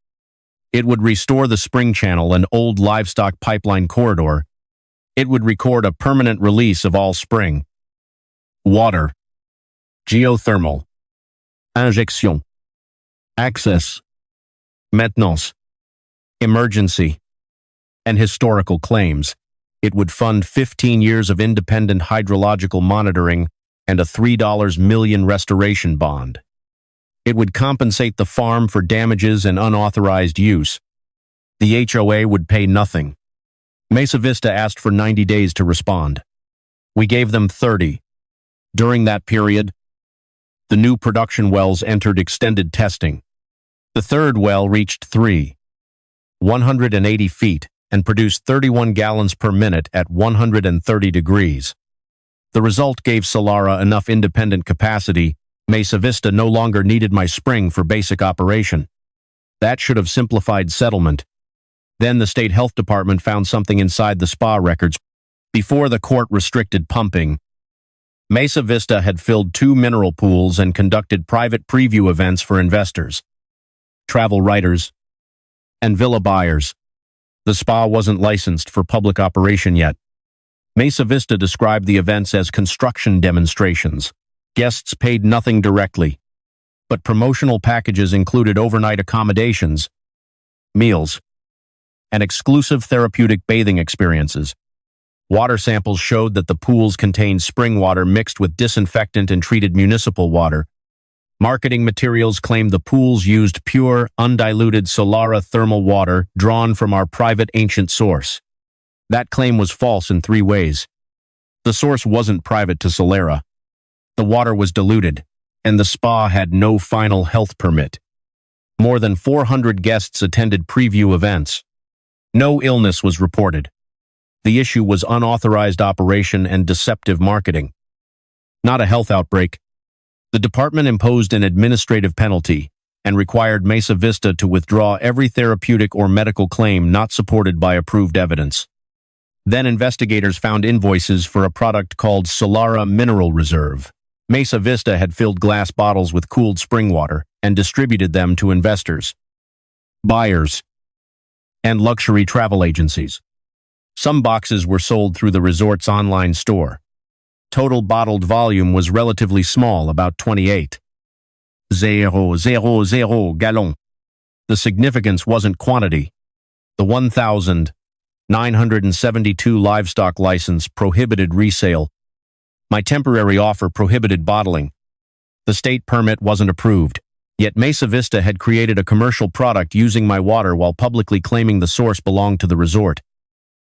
It would restore the spring channel and old livestock pipeline corridor. It would record a permanent release of all spring water, geothermal, injection, access, maintenance, emergency, and historical claims. It would fund 15 years of independent hydrological monitoring and a $3 million restoration bond. It would compensate the farm for damages and unauthorized use. The HOA would pay nothing. Mesa Vista asked for 90 days to respond. We gave them 30. During that period, the new production wells entered extended testing. The third well reached 180 feet, and produced 31 gallons per minute at 130 degrees. The result gave Solara enough independent capacity. Mesa Vista no longer needed my spring for basic operation. That should have simplified settlement. Then the state health department found something inside the spa records. Before the court restricted pumping, Mesa Vista had filled 2 mineral pools and conducted private preview events for investors, travel writers, and villa buyers. The spa wasn't licensed for public operation yet. Mesa Vista described the events as construction demonstrations. Guests paid nothing directly, but promotional packages included overnight accommodations, meals, and exclusive therapeutic bathing experiences. Water samples showed that the pools contained spring water mixed with disinfectant and treated municipal water. Marketing materials claimed the pools used pure, undiluted Solara thermal water drawn from our private ancient source. That claim was false in 3 ways. The source wasn't private to Solara. The water was diluted, and the spa had no final health permit. More than 400 guests attended preview events. No illness was reported. The issue was unauthorized operation and deceptive marketing. Not a health outbreak. The department imposed an administrative penalty and required Mesa Vista to withdraw every therapeutic or medical claim not supported by approved evidence. Then investigators found invoices for a product called Solara Mineral Reserve. Mesa Vista had filled glass bottles with cooled spring water and distributed them to investors, buyers, and luxury travel agencies. Some boxes were sold through the resort's online store. Total bottled volume was relatively small, about 28,000 gallons. The significance wasn't quantity. The 1,972 livestock license prohibited resale. My temporary offer prohibited bottling. The state permit wasn't approved. Yet Mesa Vista had created a commercial product using my water while publicly claiming the source belonged to the resort.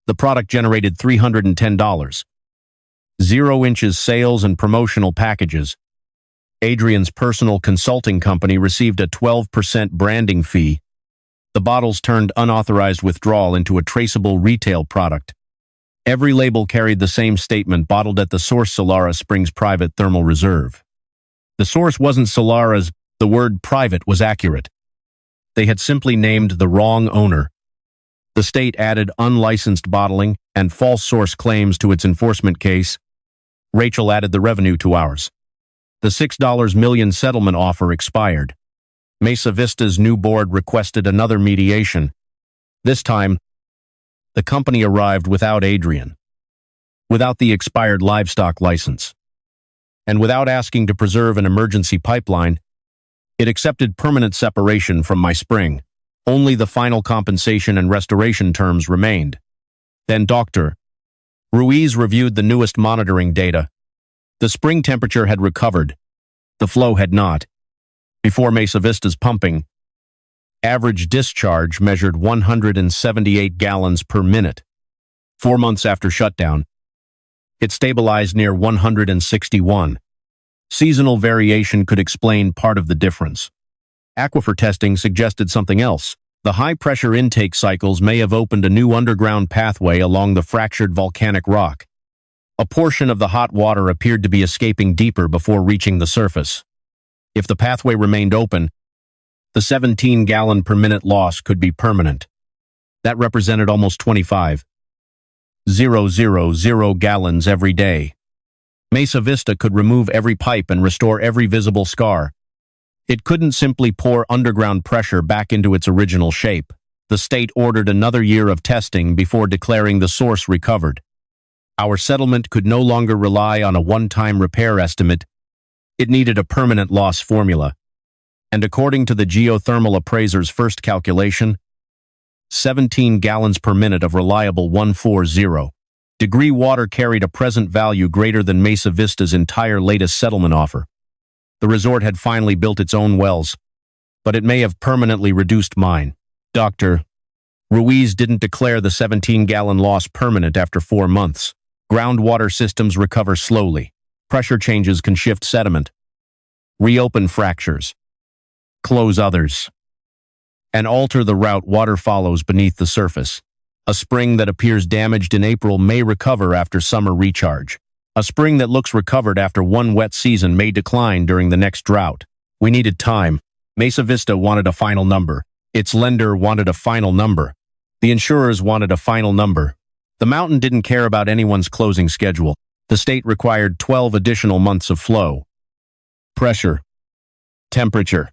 The product generated $310. 0 inches sales and promotional packages. Adrian's personal consulting company received a 12% branding fee. The bottles turned unauthorized withdrawal into a traceable retail product. Every label carried the same statement: bottled at the source, Solara Springs Private Thermal Reserve. The source wasn't Solara's. The word private was accurate. They had simply named the wrong owner. The state added unlicensed bottling and false source claims to its enforcement case. Rachel added the revenue to ours. The $6 million settlement offer expired. Mesa Vista's new board requested another mediation. This time, the company arrived without Adrian, without the expired livestock license, and without asking to preserve an emergency pipeline. It accepted permanent separation from my spring. Only the final compensation and restoration terms remained. Then Dr. Ruiz reviewed the newest monitoring data. The spring temperature had recovered. The flow had not. Before Mesa Vista's pumping, average discharge measured 178 gallons per minute. 4 months after shutdown, it stabilized near 161. Seasonal variation could explain part of the difference. Aquifer testing suggested something else. The high-pressure intake cycles may have opened a new underground pathway along the fractured volcanic rock. A portion of the hot water appeared to be escaping deeper before reaching the surface. If the pathway remained open, the 17-gallon per minute loss could be permanent. That represented almost 25,000 gallons every day. Mesa Vista could remove every pipe and restore every visible scar. It couldn't simply pour underground pressure back into its original shape. The state ordered another year of testing before declaring the source recovered. Our settlement could no longer rely on a one-time repair estimate. It needed a permanent loss formula. And according to the geothermal appraiser's first calculation, 17 gallons per minute of reliable 140-degree water carried a present value greater than Mesa Vista's entire latest settlement offer. The resort had finally built its own wells, but it may have permanently reduced mine. Dr. Ruiz didn't declare the 17-gallon loss permanent after 4 months. Groundwater systems recover slowly. Pressure changes can shift sediment, reopen fractures, close others, and alter the route water follows beneath the surface. A spring that appears damaged in April may recover after summer recharge. A spring that looks recovered after one wet season may decline during the next drought. We needed time. Mesa Vista wanted a final number. Its lender wanted a final number. The insurers wanted a final number. The mountain didn't care about anyone's closing schedule. The state required 12 additional months of flow, pressure, temperature,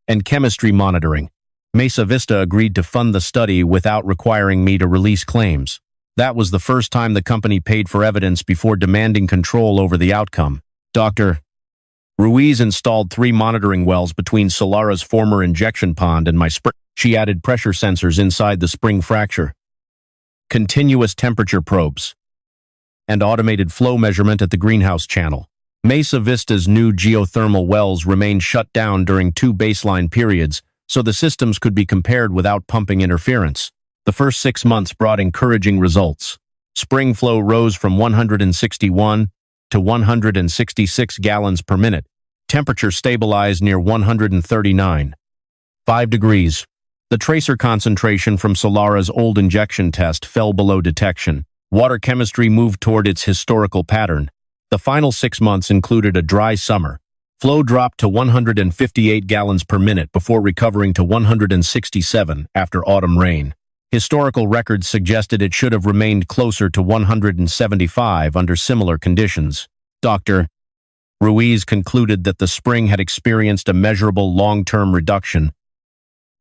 and chemistry monitoring. Mesa Vista agreed to fund the study without requiring me to release claims. That was the first time the company paid for evidence before demanding control over the outcome. Dr. Ruiz installed 3 monitoring wells between Solara's former injection pond and my spring. She added pressure sensors inside the spring fracture, continuous temperature probes, and automated flow measurement at the greenhouse channel. Mesa Vista's new geothermal wells remained shut down during 2 baseline periods, so the systems could be compared without pumping interference. The first 6 months brought encouraging results. Spring flow rose from 161 to 166 gallons per minute. Temperature stabilized near 139.5 degrees. The tracer concentration from Solara's old injection test fell below detection. Water chemistry moved toward its historical pattern. The final 6 months included a dry summer. Flow dropped to 158 gallons per minute before recovering to 167 after autumn rain. Historical records suggested it should have remained closer to 175 under similar conditions. Dr. Ruiz concluded that the spring had experienced a measurable long-term reduction,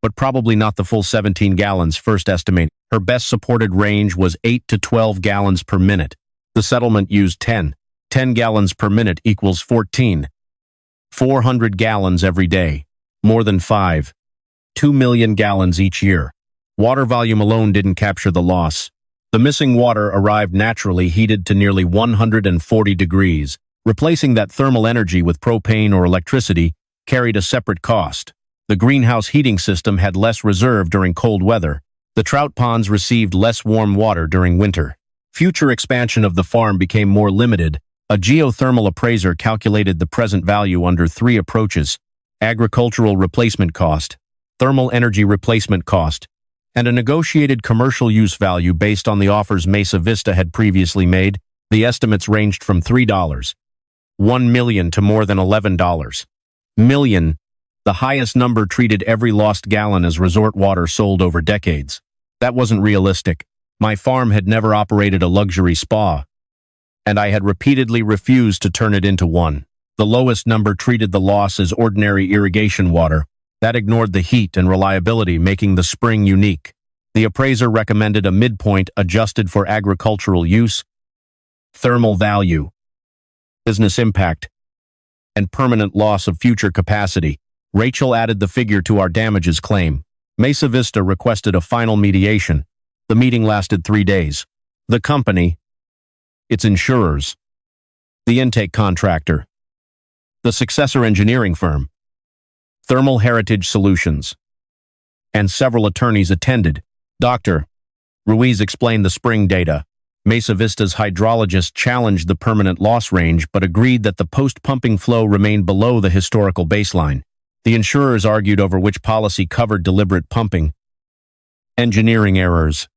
but probably not the full 17 gallons first estimated. Her best supported range was 8 to 12 gallons per minute. The settlement used 10. 10 gallons per minute equals 14. 400 gallons every day. More than 2 million gallons each year. Water volume alone didn't capture the loss. The missing water arrived naturally heated to nearly 140 degrees. Replacing that thermal energy with propane or electricity carried a separate cost. The greenhouse heating system had less reserve during cold weather. The trout ponds received less warm water during winter. Future expansion of the farm became more limited. A geothermal appraiser calculated the present value under 3 approaches: agricultural replacement cost, thermal energy replacement cost, and a negotiated commercial use value based on the offers Mesa Vista had previously made. The estimates ranged from $1 million to more than $11 million. The highest number treated every lost gallon as resort water sold over decades. That wasn't realistic. My farm had never operated a luxury spa, and I had repeatedly refused to turn it into one. The lowest number treated the loss as ordinary irrigation water. That ignored the heat and reliability, making the spring unique. The appraiser recommended a midpoint adjusted for agricultural use, thermal value, business impact, and permanent loss of future capacity. Rachel added the figure to our damages claim. Mesa Vista requested a final mediation. The meeting lasted 3 days. The company, its insurers, the intake contractor, the successor engineering firm, Thermal Heritage Solutions, and several attorneys attended. Dr. Ruiz explained the spring data. Mesa Vista's hydrologist challenged the permanent loss range but agreed that the post-pumping flow remained below the historical baseline. The insurers argued over which policy covered deliberate pumping, engineering errors,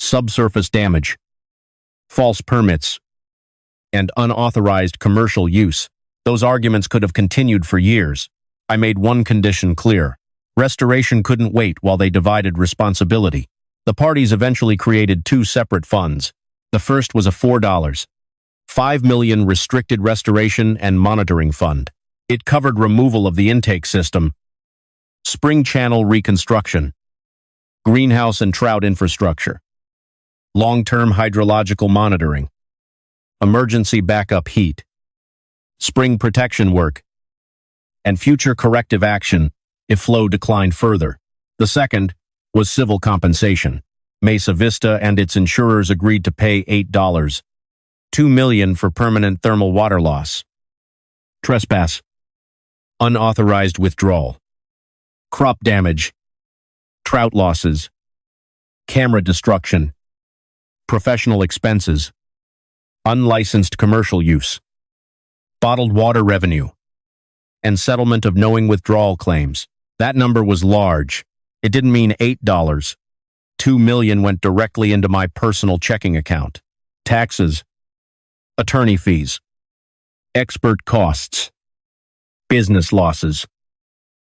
subsurface damage, false permits, and unauthorized commercial use. Those arguments could have continued for years. I made one condition clear. Restoration couldn't wait while they divided responsibility. The parties eventually created 2 separate funds. The first was a $4.5 million restricted restoration and monitoring fund. It covered removal of the intake system, spring channel reconstruction, greenhouse and trout infrastructure, long-term hydrological monitoring, emergency backup heat, spring protection work, and future corrective action if flow declined further. The second was civil compensation. Mesa Vista and its insurers agreed to pay $8.2 million for permanent thermal water loss, trespass, unauthorized withdrawal, crop damage, trout losses, camera destruction, professional expenses, unlicensed commercial use, bottled water revenue, and settlement of knowing withdrawal claims. That number was large. It didn't mean $8. $2 million went directly into my personal checking account. Taxes, attorney fees, expert costs, business losses,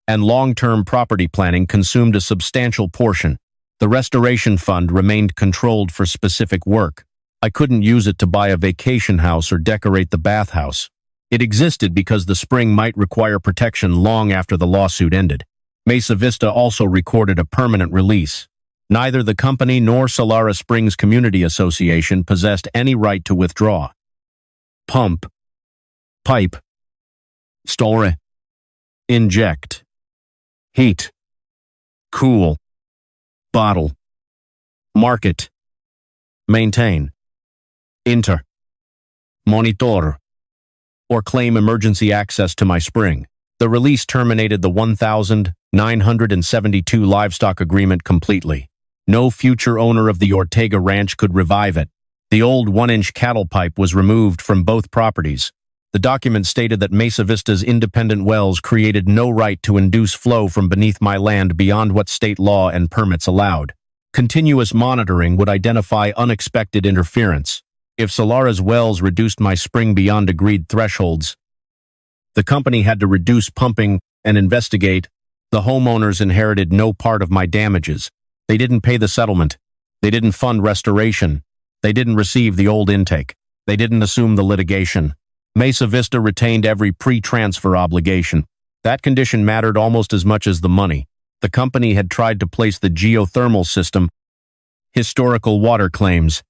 and long-term property planning consumed a substantial portion. The restoration fund remained controlled for specific work. I couldn't use it to buy a vacation house or decorate the bathhouse. It existed because the spring might require protection long after the lawsuit ended. Mesa Vista also recorded a permanent release. Neither the company nor Solara Springs Community Association possessed any right to withdraw, pump, pipe, store, inject, heat, cool, bottle, market, maintain, monitor, or claim emergency access to my spring. The release terminated the 1,972 livestock agreement completely. No future owner of the Ortega Ranch could revive it. The old 1-inch cattle pipe was removed from both properties. The document stated that Mesa Vista's independent wells created no right to induce flow from beneath my land beyond what state law and permits allowed. Continuous monitoring would identify unexpected interference. If Solara's wells reduced my spring beyond agreed thresholds, the company had to reduce pumping and investigate. The homeowners inherited no part of my damages. They didn't pay the settlement. They didn't fund restoration. They didn't receive the old intake. They didn't assume the litigation. Mesa Vista retained every pre-transfer obligation. That condition mattered almost as much as the money. The company had tried to place the geothermal system, historical water claims,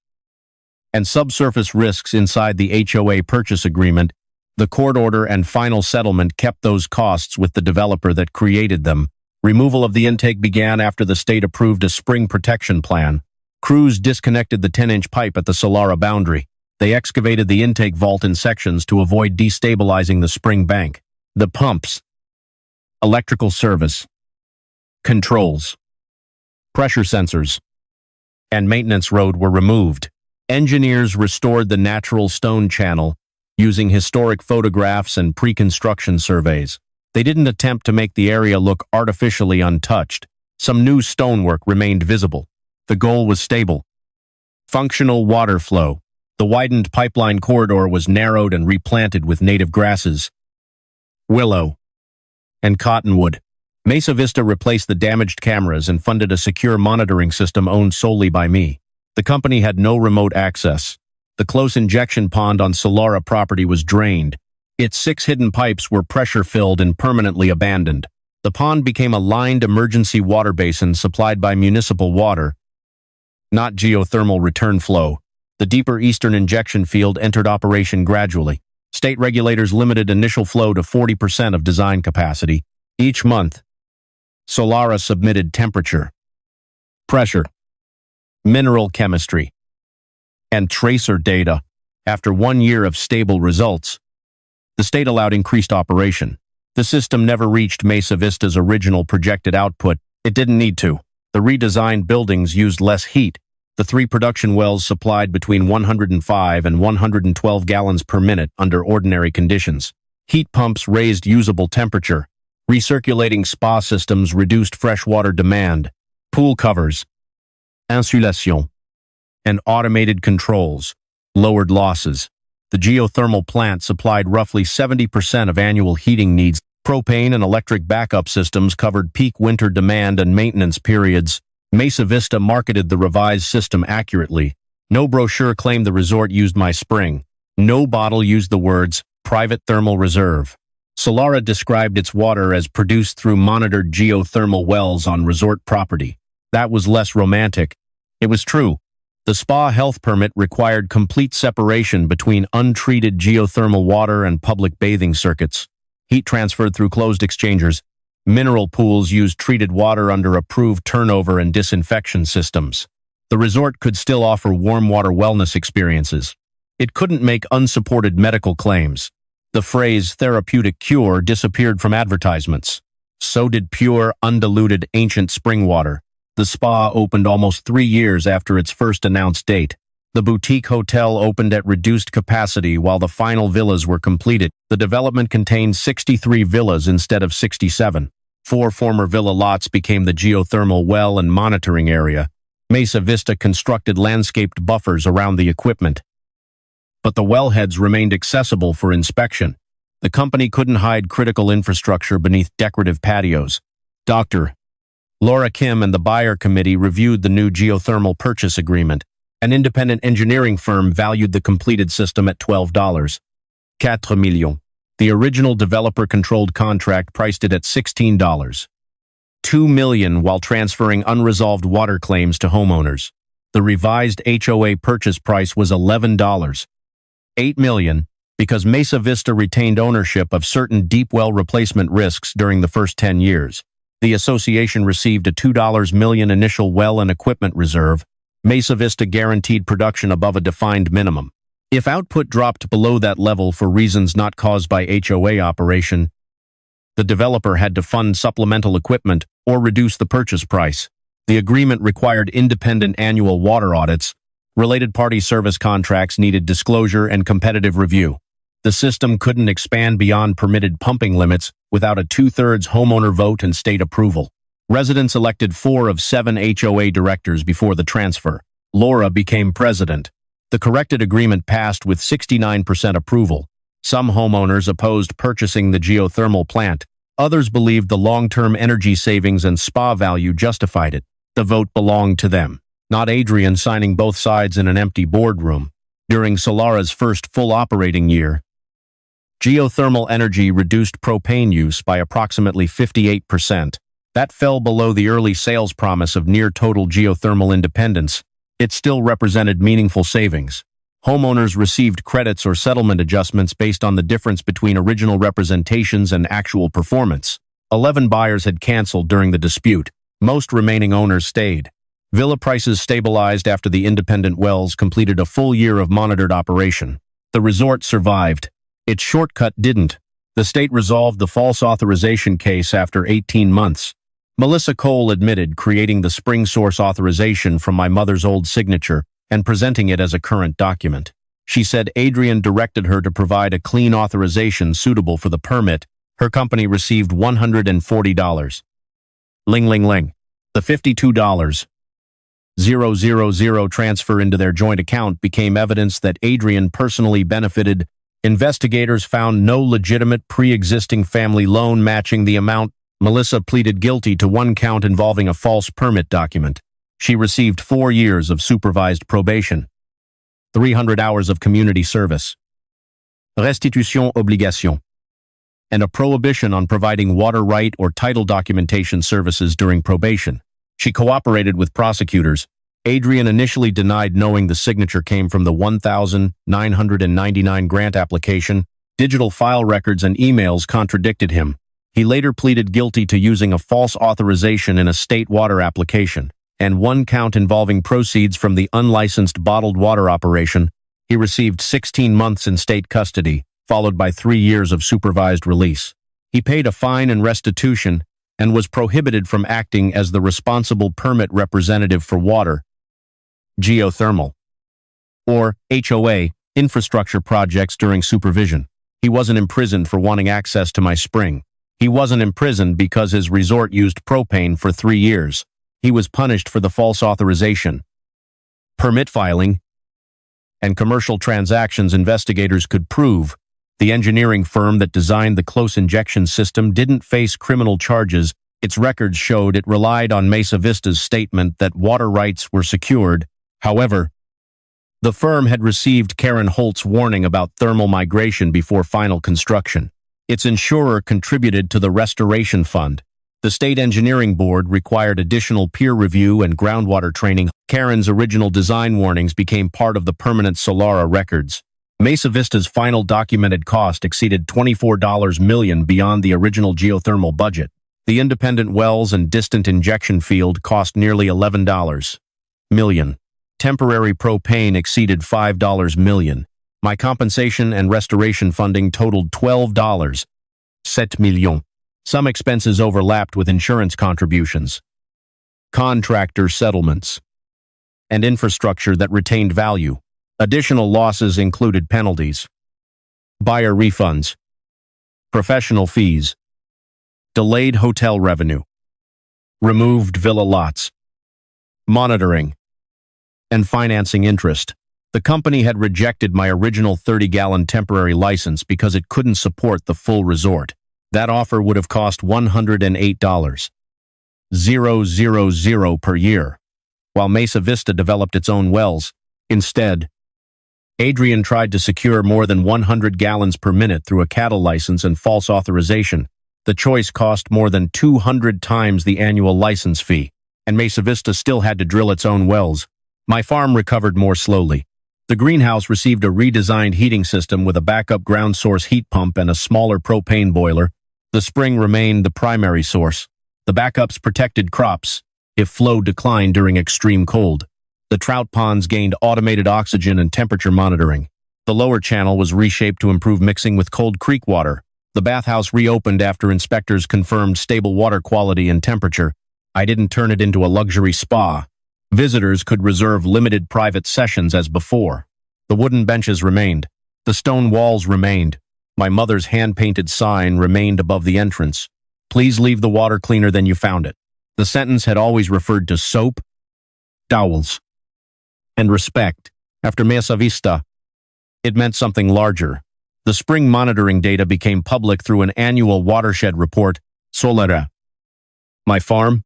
and subsurface risks inside the HOA purchase agreement. The court order and final settlement kept those costs with the developer that created them. Removal of the intake began after the state approved a spring protection plan. Crews disconnected the 10-inch pipe at the Solara boundary. They excavated the intake vault in sections to avoid destabilizing the spring bank. The pumps, electrical service, controls, pressure sensors, and maintenance road were removed. Engineers restored the natural stone channel using historic photographs and pre-construction surveys. They didn't attempt to make the area look artificially untouched. Some new stonework remained visible. The goal was stable. Functional water flow. The widened pipeline corridor was narrowed and replanted with native grasses, willow, and cottonwood. Mesa Vista replaced the damaged cameras and funded a secure monitoring system owned solely by me. The company had no remote access. The close injection pond on Solara property was drained. Its 6 hidden pipes were pressure-filled and permanently abandoned. The pond became a lined emergency water basin supplied by municipal water, not geothermal return flow. The deeper eastern injection field entered operation gradually. State regulators limited initial flow to 40% of design capacity. Each month, Solara submitted temperature, pressure, mineral chemistry, and tracer data. After 1 year of stable results, the state allowed increased operation. The system never reached Mesa Vista's original projected output. It didn't need to. The redesigned buildings used less heat. The 3 production wells supplied between 105 and 112 gallons per minute under ordinary conditions. Heat pumps raised usable temperature. Recirculating spa systems reduced freshwater demand. Pool covers, insulation, and automated controls lowered losses. The geothermal plant supplied roughly 70% of annual heating needs. Propane and electric backup systems covered peak winter demand and maintenance periods. Mesa Vista marketed the revised system accurately. No brochure claimed the resort used my spring. No bottle used the words, private thermal reserve. Solara described its water as produced through monitored geothermal wells on resort property. That was less romantic. It was true. The spa health permit required complete separation between untreated geothermal water and public bathing circuits. Heat transferred through closed exchangers. Mineral pools used treated water under approved turnover and disinfection systems. The resort could still offer warm water wellness experiences. It couldn't make unsupported medical claims. The phrase therapeutic cure disappeared from advertisements. So did pure, undiluted ancient spring water. The spa opened almost 3 years after its first announced date. The boutique hotel opened at reduced capacity while the final villas were completed. The development contained 63 villas instead of 67. 4 former villa lots became the geothermal well and monitoring area. Mesa Vista constructed landscaped buffers around the equipment. But the wellheads remained accessible for inspection. The company couldn't hide critical infrastructure beneath decorative patios. Dr. Laura Kim and the buyer committee reviewed the new geothermal purchase agreement. An independent engineering firm valued the completed system at $12. 4 millions. The original developer-controlled contract priced it at $16. $2 million while transferring unresolved water claims to homeowners. The revised HOA purchase price was $11. $8 million because Mesa Vista retained ownership of certain deep well replacement risks during the first 10 years. The association received a $2 million initial well and equipment reserve. Mesa Vista guaranteed production above a defined minimum. If output dropped below that level for reasons not caused by HOA operation, the developer had to fund supplemental equipment or reduce the purchase price. The agreement required independent annual water audits. Related party service contracts needed disclosure and competitive review. The system couldn't expand beyond permitted pumping limits without a 2/3 homeowner vote and state approval. Residents elected 4 of 7 HOA directors before the transfer. Laura became president. The corrected agreement passed with 69% approval. Some homeowners opposed purchasing the geothermal plant. Others believed the long-term energy savings and spa value justified it. The vote belonged to them, not Adrian signing both sides in an empty boardroom. During Solara's first full operating year, Geothermal energy reduced propane use by approximately 58%. That fell below the early sales promise of near-total geothermal independence. It still represented meaningful savings. Homeowners received credits or settlement adjustments based on the difference between original representations and actual performance. 11 buyers had canceled during the dispute. Most remaining owners stayed. Villa prices stabilized after the independent wells completed a full year of monitored operation. The resort survived. Its shortcut didn't. The state resolved the false authorization case after 18 months. Melissa Cole admitted creating the spring source authorization from my mother's old signature and presenting it as a current document. She said Adrian directed her to provide a clean authorization suitable for the permit. Her company received $140. Ling ling ling. The $52,000 transfer into their joint account became evidence that Adrian personally benefited. Investigators found no legitimate pre-existing family loan matching the amount. Melissa pleaded guilty to one count involving a false permit document. She received 4 years of supervised probation, 300 hours of community service, restitution obligation, and a prohibition on providing water right or title documentation services during probation. She cooperated with prosecutors. Adrian initially denied knowing the signature came from the 1,999 grant application. Digital file records and emails contradicted him. He later pleaded guilty to using a false authorization in a state water application, and one count involving proceeds from the unlicensed bottled water operation. He received 16 months in state custody, followed by 3 years of supervised release. He paid a fine and restitution and was prohibited from acting as the responsible permit representative for water, geothermal, or HOA, infrastructure projects during supervision. He wasn't imprisoned for wanting access to my spring. He wasn't imprisoned because his resort used propane for 3 years. He was punished for the false authorization, permit filing, and commercial transactions. Investigators could prove the engineering firm that designed the close injection system didn't face criminal charges. Its records showed it relied on Mesa Vista's statement that water rights were secured. However, the firm had received Karen Holt's warning about thermal migration before final construction. Its insurer contributed to the restoration fund. The state engineering board required additional peer review and groundwater training. Karen's original design warnings became part of the permanent Solara records. Mesa Vista's final documented cost exceeded $24 million beyond the original geothermal budget. The independent wells and distant injection field cost nearly $11 million. Temporary propane exceeded $5 million. My compensation and restoration funding totaled $12.7 million. Some expenses overlapped with insurance contributions, contractor settlements, and infrastructure that retained value. Additional losses included penalties, buyer refunds, professional fees, delayed hotel revenue, removed villa lots, monitoring, and financing interest. The company had rejected my original 30-gallon temporary license because it couldn't support the full resort. That offer would have cost $108,000 per year, while Mesa Vista developed its own wells. Instead, Adrian tried to secure more than 100 gallons per minute through a cattle license and false authorization. The choice cost more than 200 times the annual license fee, and Mesa Vista still had to drill its own wells. My farm recovered more slowly. The greenhouse received a redesigned heating system with a backup ground source heat pump and a smaller propane boiler. The spring remained the primary source. The backups protected crops if flow declined during extreme cold. The trout ponds gained automated oxygen and temperature monitoring. The lower channel was reshaped to improve mixing with Cold Creek water. The bathhouse reopened after inspectors confirmed stable water quality and temperature. I didn't turn it into a luxury spa. Visitors could reserve limited private sessions as before. The wooden benches remained. The stone walls remained. My mother's hand-painted sign remained above the entrance. Please leave the water cleaner than you found it. The sentence had always referred to soap, towels, and respect. After Mesa Vista, it meant something larger. The spring monitoring data became public through an annual watershed report, Solera. My farm,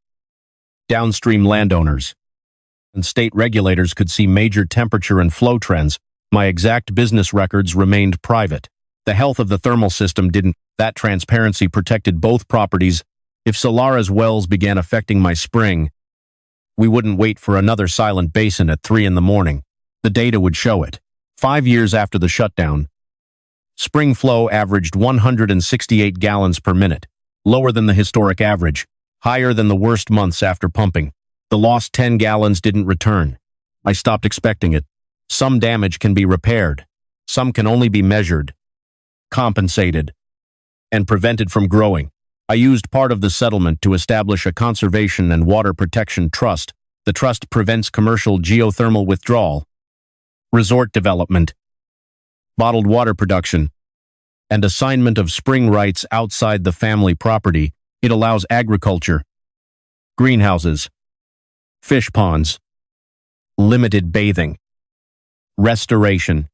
downstream landowners, and state regulators could see major temperature and flow trends. My exact business records remained private. The health of the thermal system didn't. That transparency protected both properties. If Solara's wells began affecting my spring, we wouldn't wait for another silent basin at 3 in the morning. The data would show it. 5 years after the shutdown, spring flow averaged 168 gallons per minute, lower than the historic average, higher than the worst months after pumping. The lost 10 gallons didn't return. I stopped expecting it. Some damage can be repaired. Some can only be measured, compensated, and prevented from growing. I used part of the settlement to establish a conservation and water protection trust. The trust prevents commercial geothermal withdrawal, resort development, bottled water production, and assignment of spring rights outside the family property. It allows agriculture, greenhouses, fish ponds, limited bathing, restoration,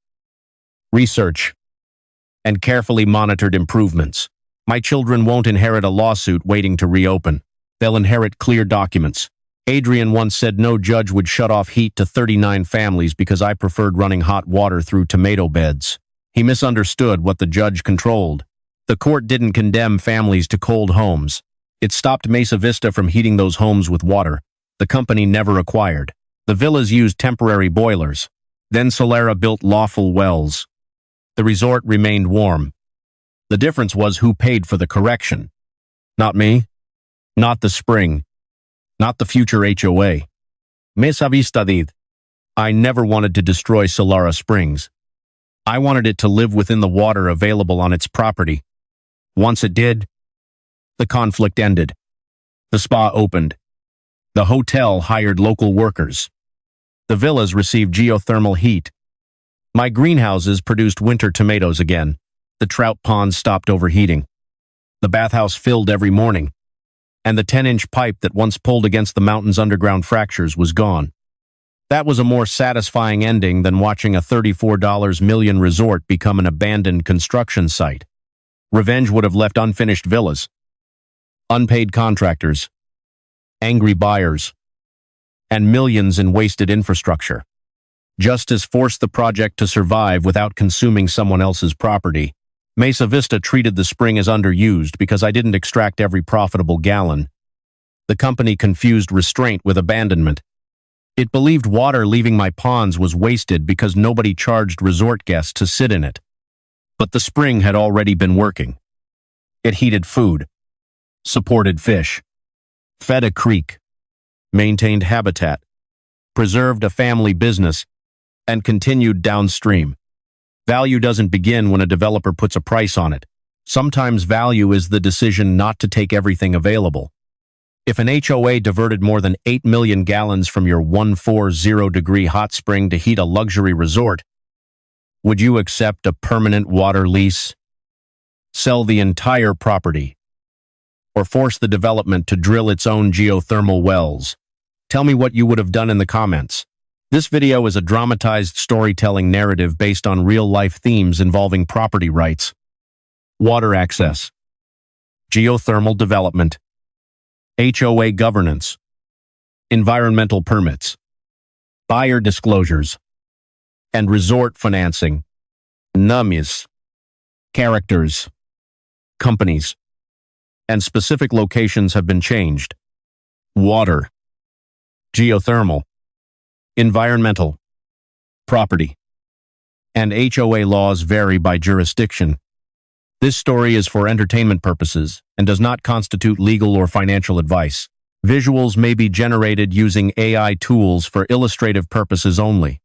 research, and carefully monitored improvements. My children won't inherit a lawsuit waiting to reopen. They'll inherit clear documents. Adrian once said no judge would shut off heat to 39 families because I preferred running hot water through tomato beds. He misunderstood what the judge controlled. The court didn't condemn families to cold homes. It stopped Mesa Vista from heating those homes with water. The company never acquired. The villas used temporary boilers. Then Solara built lawful wells. The resort remained warm. The difference was who paid for the correction. Not me. Not the spring. Not the future HOA. Mesa Vista did. I never wanted to destroy Solara Springs. I wanted it to live within the water available on its property. Once it did, the conflict ended. The spa opened. The hotel hired local workers. The villas received geothermal heat. My greenhouses produced winter tomatoes again. The trout ponds stopped overheating. The bathhouse filled every morning. And the 10-inch pipe that once pulled against the mountain's underground fractures was gone. That was a more satisfying ending than watching a $34 million resort become an abandoned construction site. Revenge would have left unfinished villas, unpaid contractors, angry buyers, and millions in wasted infrastructure. Justice forced the project to survive without consuming someone else's property. Mesa Vista treated the spring as underused because I didn't extract every profitable gallon. The company confused restraint with abandonment. It believed water leaving my ponds was wasted because nobody charged resort guests to sit in it. But the spring had already been working. It heated food, supported fish, fed a creek, maintained habitat, preserved a family business, and continued downstream. Value doesn't begin when a developer puts a price on it. Sometimes value is the decision not to take everything available. If an HOA diverted more than 8 million gallons from your 140-degree hot spring to heat a luxury resort, would you accept a permanent water lease, sell the entire property, or force the development to drill its own geothermal wells? Tell me what you would have done in the comments. This video is a dramatized storytelling narrative based on real-life themes involving property rights, water access, geothermal development, HOA governance, environmental permits, buyer disclosures, and resort financing. Names, characters, companies, and specific locations have been changed. Water, geothermal, environmental, property, and HOA laws vary by jurisdiction. This story is for entertainment purposes and does not constitute legal or financial advice. Visuals may be generated using AI tools for illustrative purposes only.